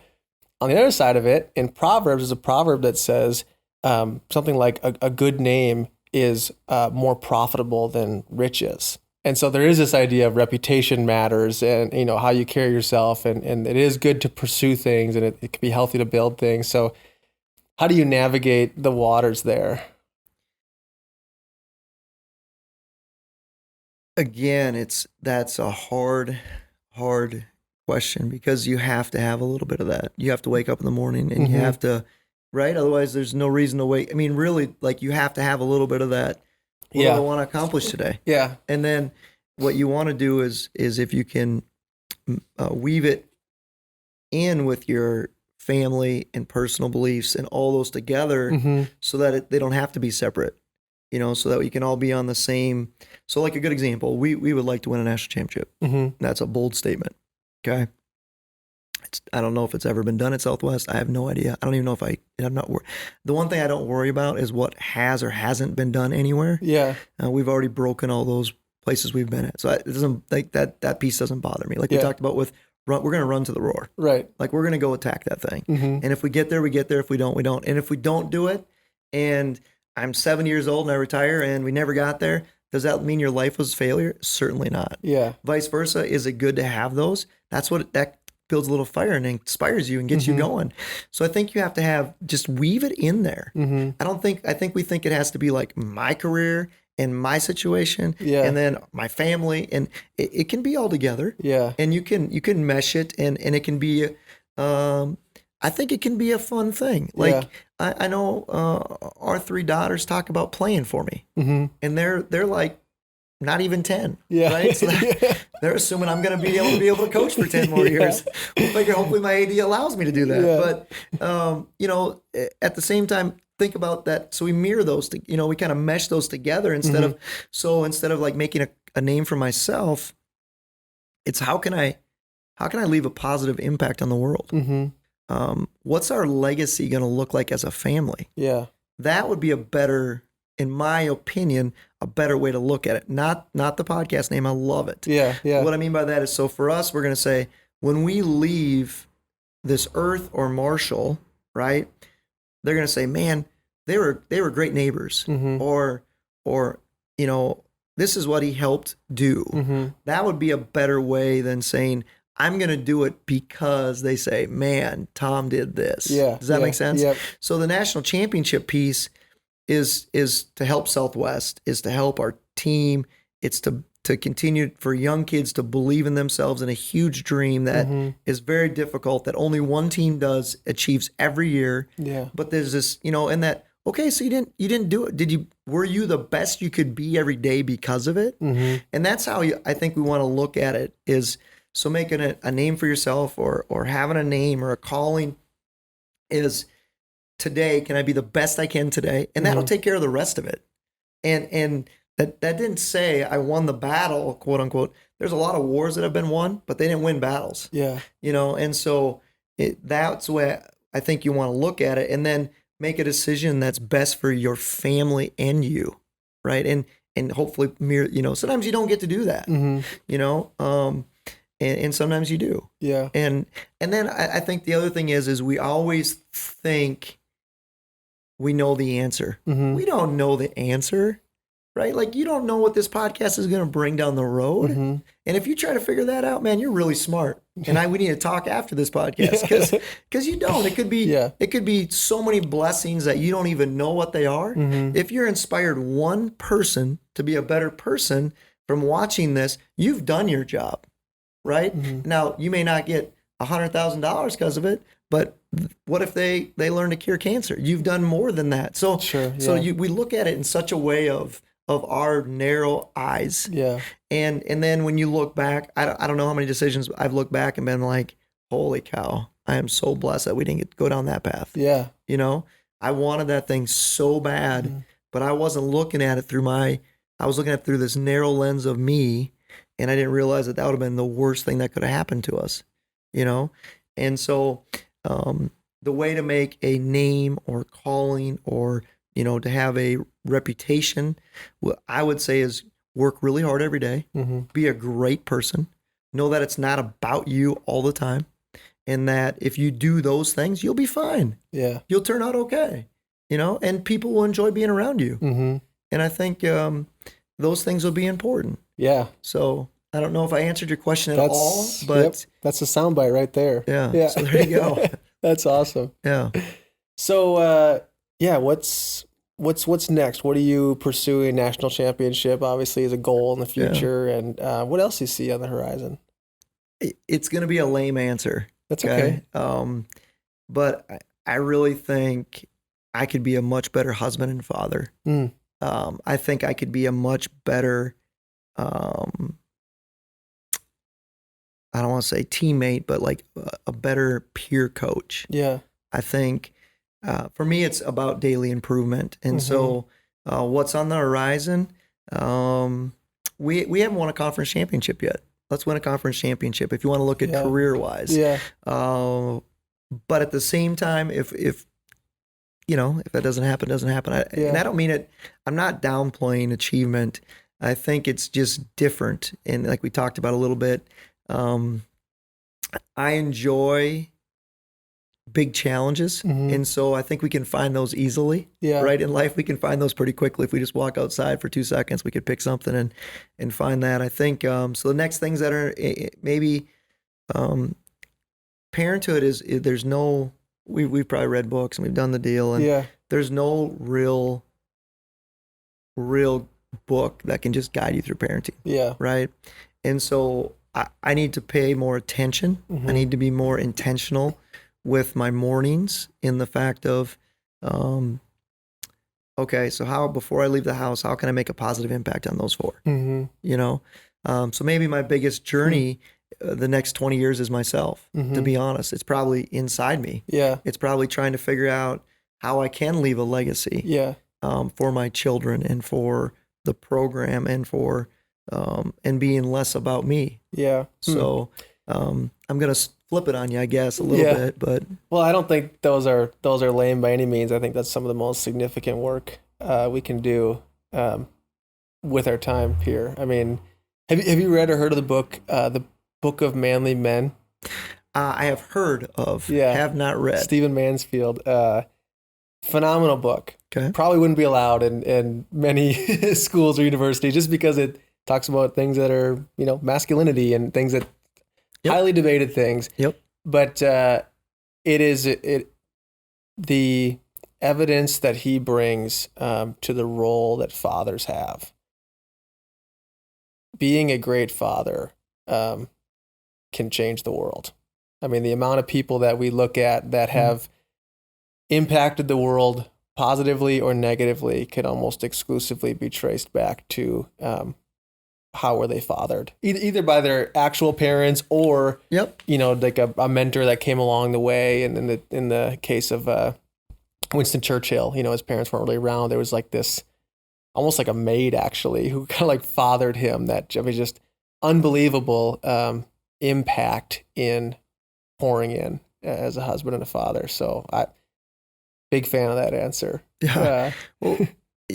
On the other side of it, in Proverbs, there's a proverb that says something like a good name is more profitable than riches. And so there is this idea of reputation matters, and how you carry yourself, and it is good to pursue things, and it can be healthy to build things. So how do you navigate the waters there? again, that's a hard question, because you have to have a little bit of that. You have to wake up in the morning, and you have to, right? Otherwise, there's no reason to wait. I mean, really, like, you have to have a little bit of that. What do I want to accomplish today? Yeah. And then what you want to do is if you can weave it in with your family and personal beliefs and all those together, so that they don't have to be separate, so that we can all be on the same. So like a good example, we would like to win a national championship. That's a bold statement. Okay. I don't know if it's ever been done at Southwest. I have no idea. I don't even know if I'm not worried. The one thing I don't worry about is what has or hasn't been done anywhere. Yeah. We've already broken all those places we've been at. So it doesn't, like, that piece doesn't bother me. Like we talked about with we're going to run to the roar. Right. Like, we're going to go attack that thing. And if we get there, we get there. If we don't, we don't. And if we don't do it, and I'm 7 years old and I retire and we never got there, does that mean your life was failure? Certainly not. Yeah. Vice versa. Is it good to have those? That's what builds a little fire and inspires you and gets you going. So I think you have to just weave it in there. I think we think it has to be like my career and my situation and then my family, and it can be all together. Yeah. And you can mesh it, and it can be, I think it can be a fun thing. Like I know our 3 daughters talk about playing for me, and they're like not even 10, right? So they're assuming I'm going to be able to coach for 10 more years. We'll figure, hopefully my AD allows me to do that. But, you know, at the same time, think about that. So we mirror those, we kind of mesh those together instead of like making a name for myself, it's how can I leave a positive impact on the world? What's our legacy going to look like as a family? Yeah. That would be in my opinion, a better way to look at it. Not the podcast name. I love it. Yeah. What I mean by that is, so for us, we're going to say, when we leave this earth or Marshall, right? They're going to say, man, they were great neighbors, or you know, this is what he helped do. That would be a better way than saying, I'm going to do it because they say, man, Tom did this. Yeah. Does that make sense? Yep. So the national championship piece is to help Southwest, is to help our team. It's to continue for young kids to believe in themselves in a huge dream that is very difficult, that only one team achieves every year. Yeah. But there's this, and that, okay, so you didn't do it. Were you the best you could be every day because of it? And that's how I think we want to look at it, is so making a name for yourself or having a name or a calling is, today, can I be the best I can today? And that'll take care of the rest of it. And that didn't say I won the battle, quote unquote. There's a lot of wars that have been won, but they didn't win battles. Yeah. And so that's the way I think you want to look at it, and then make a decision that's best for your family and you, right? And hopefully, sometimes you don't get to do that, and sometimes you do. Yeah. And then I think the other thing is we always think we know the answer. We don't know the answer, right? Like, you don't know what this podcast is going to bring down the road. And if you try to figure that out, man, you're really smart. And we need to talk after this podcast, because you don't. It could be so many blessings that you don't even know what they are. If you're inspired one person to be a better person from watching this, you've done your job, right? Now, you may not get $100,000 because of it, but what if they learn to cure cancer? You've done more than that. So, we look at it in such a way of our narrow eyes. Yeah. And then when you look back, I don't know how many decisions I've looked back and been like, holy cow, I am so blessed that we didn't go down that path. Yeah. I wanted that thing so bad, but I wasn't looking at it I was looking at it through this narrow lens of me, and I didn't realize that would have been the worst thing that could have happened to us, And so the way to make a name or calling, or, to have a reputation, what I would say is work really hard every day, be a great person, know that it's not about you all the time, and that if you do those things, you'll be fine. Yeah. You'll turn out okay, and people will enjoy being around you. And I think those things will be important. Yeah. So I don't know if I answered your question at all, but that's a soundbite right there. Yeah. Yeah. So there you go. That's awesome. Yeah. So, what's next? What are you pursuing? National championship obviously is a goal in the future. Yeah. And what else do you see on the horizon? It's going to be a lame answer. That's okay. But I really think I could be a much better husband and father. I think I could be a much better, I don't want to say teammate, but like a better peer coach. Yeah. I think for me, it's about daily improvement. And so what's on the horizon? We haven't won a conference championship yet. Let's win a conference championship if you want to look at career-wise. Yeah. But at the same time, if that doesn't happen, doesn't happen. And I don't mean it, I'm not downplaying achievement. I think it's just different. And like we talked about a little bit, I enjoy big challenges. And so I think we can find those easily, right? In life, we can find those pretty quickly. If we just walk outside for 2 seconds, we could pick something and find that. I think, so the next things that are maybe, parenthood there's no, we've probably read books and we've done the deal, and Yeah. there's no real book that can just guide you through parenting, Yeah. right? And so I need to pay more attention. Mhm. I need to be more intentional with my mornings in the fact of, okay, so how, before I leave the house, how can I make a positive impact on those four? Mhm. You know? So maybe my biggest journey the next 20 years is myself, to be honest. It's probably inside me. Yeah. It's probably trying to figure out how I can leave a legacy Yeah. for my children and for the program and for and being less about me. Yeah. So I'm gonna flip it on you, I guess, a little Yeah. bit, but Well, I don't think those are lame by any means. I think that's some of the most significant work we can do with our time here. I mean, have you read or heard of the Book of Manly Men? I have heard of, Yeah. have not read. Stephen Mansfield. Phenomenal book. Okay. Probably wouldn't be allowed in many schools or universities just because it talks about things that are, masculinity and things that highly debated things. Yep. But the evidence that he brings to the role that fathers have. Being a great father can change the world. I mean, the amount of people that we look at that have impacted the world positively or negatively can almost exclusively be traced back to how were they fathered, either by their actual parents or like a mentor that came along the way. And in the case of Winston Churchill, his parents weren't really around. There was like this, almost like a maid actually, who kind of like fathered him. That, I mean, just unbelievable impact in pouring in as a husband and a father. So big fan of that answer. Yeah. Well,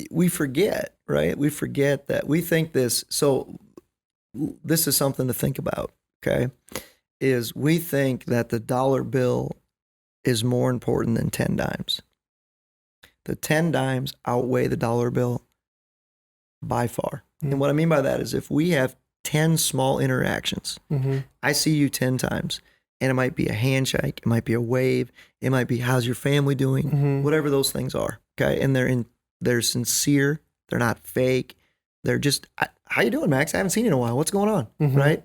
we forget, right? We forget that we think this. So this is something to think about. Okay. Is we think that the dollar bill is more important than 10 dimes. The 10 dimes outweigh the dollar bill by far. And what I mean by that is if we have 10 small interactions, I see you 10 times, and it might be a handshake, it might be a wave, it might be how's your family doing, whatever those things are. Okay. And they're sincere, they're not fake. They're just, how you doing, Max? I haven't seen you in a while. What's going on? Right?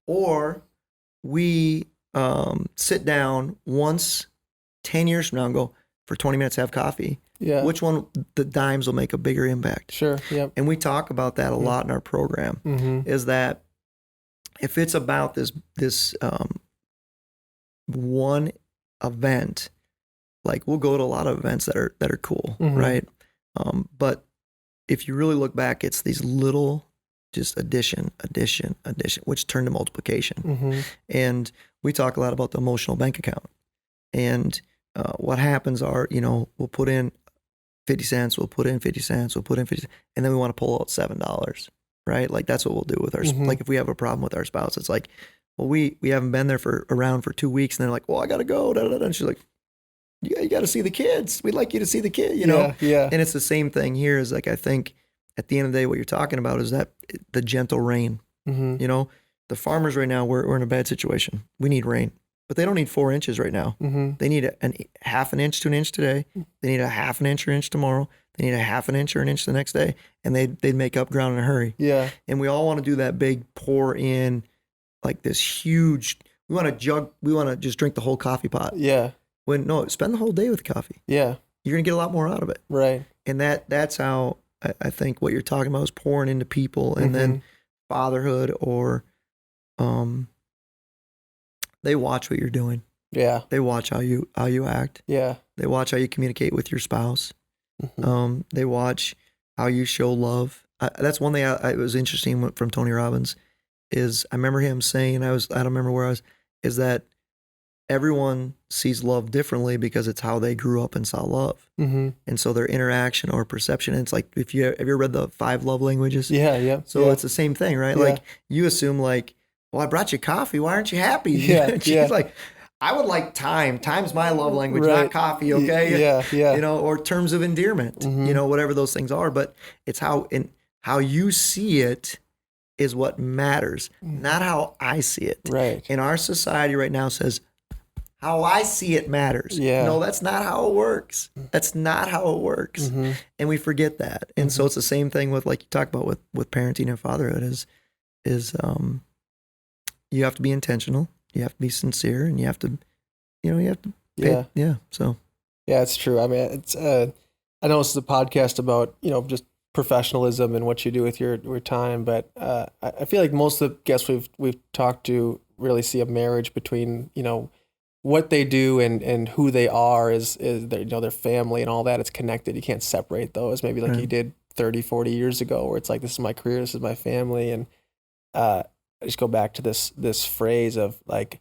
Or we sit down once 10 years from now and go, for 20 minutes, have coffee. Yeah. Which one, the dimes will make a bigger impact? Sure. Yep. And we talk about that a lot in our program, is that if it's about this one event, like we'll go to a lot of events that are cool, right? But if you really look back, it's these little just addition, which turn to multiplication. And we talk a lot about the emotional bank account. And what happens are, we'll put in 50 cents, we'll put in 50 cents, we'll put in 50 cents, and then we want to pull out $7, right? Like that's what we'll do with our, like if we have a problem with our spouse, it's like, well, we haven't been there around for 2 weeks, and they're like, well, I got to go. And she's like, you got to see the kids. We'd like you to see the kid, Yeah. And it's the same thing here is like, I think at the end of the day, what you're talking about is that the gentle rain, the farmers right now, we're in a bad situation. We need rain, but they don't need 4 inches right now. They need a half an inch to an inch today. They need a half an inch or inch tomorrow. They need a half an inch or an inch the next day, and they'd make up ground in a hurry. Yeah. And we all want to do that big pour in, like this huge, we want to just drink the whole coffee pot. Yeah. When no, spend the whole day with coffee. Yeah. You're going to get a lot more out of it. Right. And that's how I think what you're talking about is pouring into people, and then fatherhood, or they watch what you're doing. Yeah. They watch how you act. Yeah. They watch how you communicate with your spouse. They watch how you show love. That's one thing I was interesting from Tony Robbins is I remember him saying, I don't remember where I was, is that everyone sees love differently because it's how they grew up and saw love. And so their interaction or perception, and it's like, have you ever read the 5 love languages? Yeah. So it's the same thing, right? Yeah. Like you assume like, well, I brought you coffee. Why aren't you happy? Yeah. She's like, I would like time. Time's my love language, not coffee. Okay. Yeah. Or terms of endearment, whatever those things are, but it's how you see it is what matters, not how I see it. Right. And our society right now says, how I see it matters. Yeah. No, that's not how it works. That's not how it works. Mhm. And we forget that. And so it's the same thing with, like you talk about with parenting and fatherhood is you have to be intentional, you have to be sincere, and you have to pay, so Yeah, it's true. I mean, it's I know this is a podcast about, just professionalism and what you do with your time, but I feel like most of the guests we've talked to really see a marriage between, what they do and who they are is their, their family and all that. It's connected. You can't separate those. Maybe like you did 30, 40 years ago, where it's like, this is my career, this is my family. And I just go back to this phrase of like,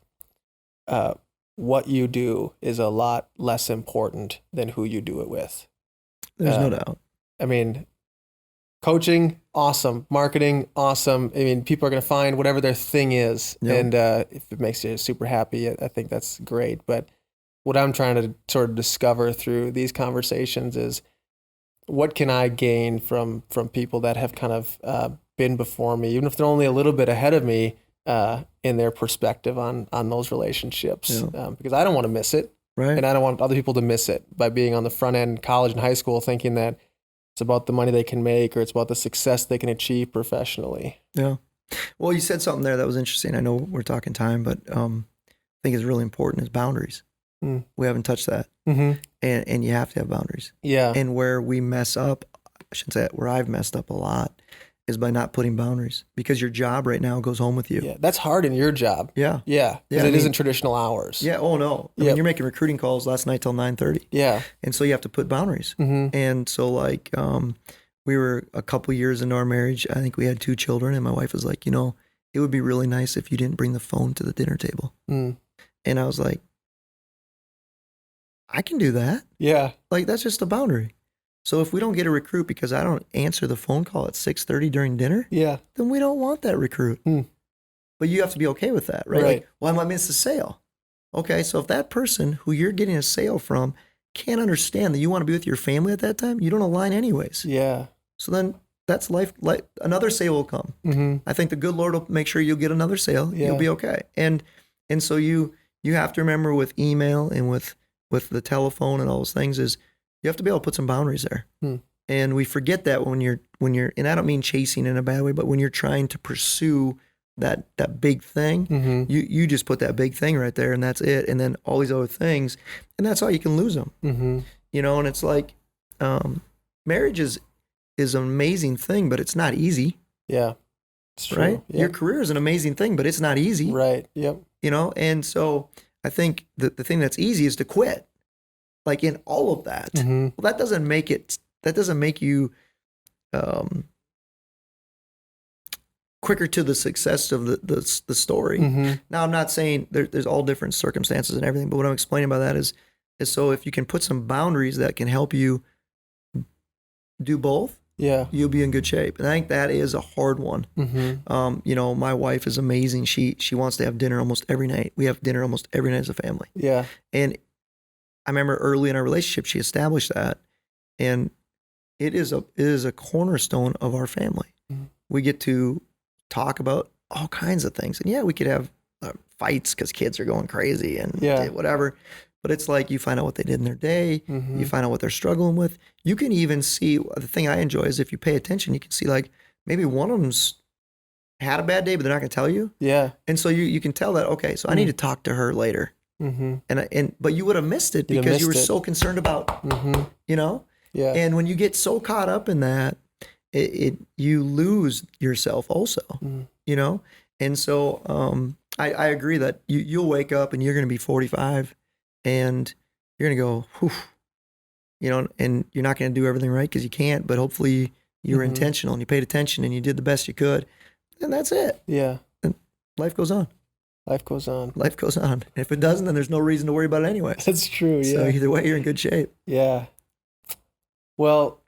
what you do is a lot less important than who you do it with. there's no doubt. I mean, coaching, awesome. Marketing, awesome. I mean, people are going to find whatever their thing is. Yep. And if it makes you super happy, I think that's great. But what I'm trying to sort of discover through these conversations is, what can I gain from people that have kind of been before me, even if they're only a little bit ahead of me in their perspective on those relationships. Because I don't want to miss it. Right. And I don't want other people to miss it by being on the front end, college and high school, thinking that it's about the money they can make or it's about the success they can achieve professionally. Yeah. Well, you said something there that was interesting. I know we're talking time, but I think it's really important is boundaries. We haven't touched that. Mm-hmm. And you have to have boundaries. Yeah. And where we mess up, I shouldn't say it, where I've messed up a lot is by not putting boundaries, because your job right now goes home with you. Yeah. That's hard in your job. Yeah. Yeah. Because it isn't traditional hours. Yeah. Oh no. I mean, you're making recruiting calls last night till 9:30. Yeah. And so you have to put boundaries. Mm-hmm. And so like, we were a couple years into our marriage. I think we had 2 children, and my wife was like, it would be really nice if you didn't bring the phone to the dinner table. And I was like, I can do that. Yeah. Like, that's just a boundary. So if we don't get a recruit because I don't answer the phone call at 6:30 during dinner, then we don't want that recruit. But you have to be okay with that, right? Like, well, I might miss a sale. Okay, so if that person who you're getting a sale from can't understand that you want to be with your family at that time, you don't align anyways. Yeah. So then that's life. Another sale will come. Mm-hmm. I think the good Lord will make sure you'll get another sale. Yeah. You'll be okay. And so you have to remember with email and with the telephone and all those things is you have to be able to put some boundaries there. And we forget that when you're, and I don't mean chasing in a bad way, but when you're trying to pursue that big thing, you just put that big thing right there and that's it. And then all these other things, and that's how you can lose them. And it's like, marriage is an amazing thing, but it's not easy. Yeah. It's true. Right? Yeah. Your career is an amazing thing, but it's not easy. Right. Yep. And so I think the thing that's easy is to quit. Like in all of that. Well, that doesn't make you quicker to the success of the story. Now, I'm not saying there's all different circumstances and everything, but what I'm explaining by that is so if you can put some boundaries that can help you do both, you'll be in good shape. And I think that is a hard one. My wife is amazing. She wants to have dinner almost every night. We have dinner almost every night as a family. Yeah. And I remember early in our relationship, she established that, and it is a cornerstone of our family. We get to talk about all kinds of things, and we could have fights because kids are going crazy and whatever. But it's like you find out what they did in their day. You find out what they're struggling with. You can even see, the thing I enjoy is if you pay attention, you can see like maybe one of them's had a bad day, but they're not going to tell you. Yeah. And so you can tell that, okay, so I need to talk to her later. But you would have missed it because you were so concerned about, Yeah. And when you get so caught up in that, you lose yourself also, And so I agree that you'll wake up and you're going to be 45 and you're going to go, whew, and you're not going to do everything right because you can't, but hopefully you were intentional and you paid attention and you did the best you could. And that's it. Yeah. And life goes on. Life goes on. Life goes on. And if it doesn't, then there's no reason to worry about it anyway. That's true, yeah. So either way, you're in good shape. Yeah. Well,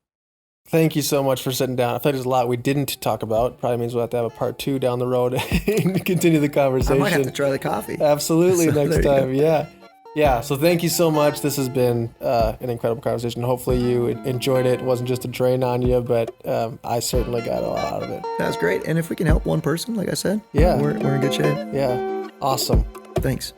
thank you so much for sitting down. I thought there's a lot we didn't talk about. Probably means we'll have to have a part 2 down the road and continue the conversation. I might have to try the coffee. Absolutely, so next time. Yeah. Yeah, so thank you so much. This has been an incredible conversation. Hopefully you enjoyed it. It wasn't just a drain on you, but I certainly got a lot out of it. That was great. And if we can help one person, like I said, we're in good shape. Yeah, awesome. Thanks.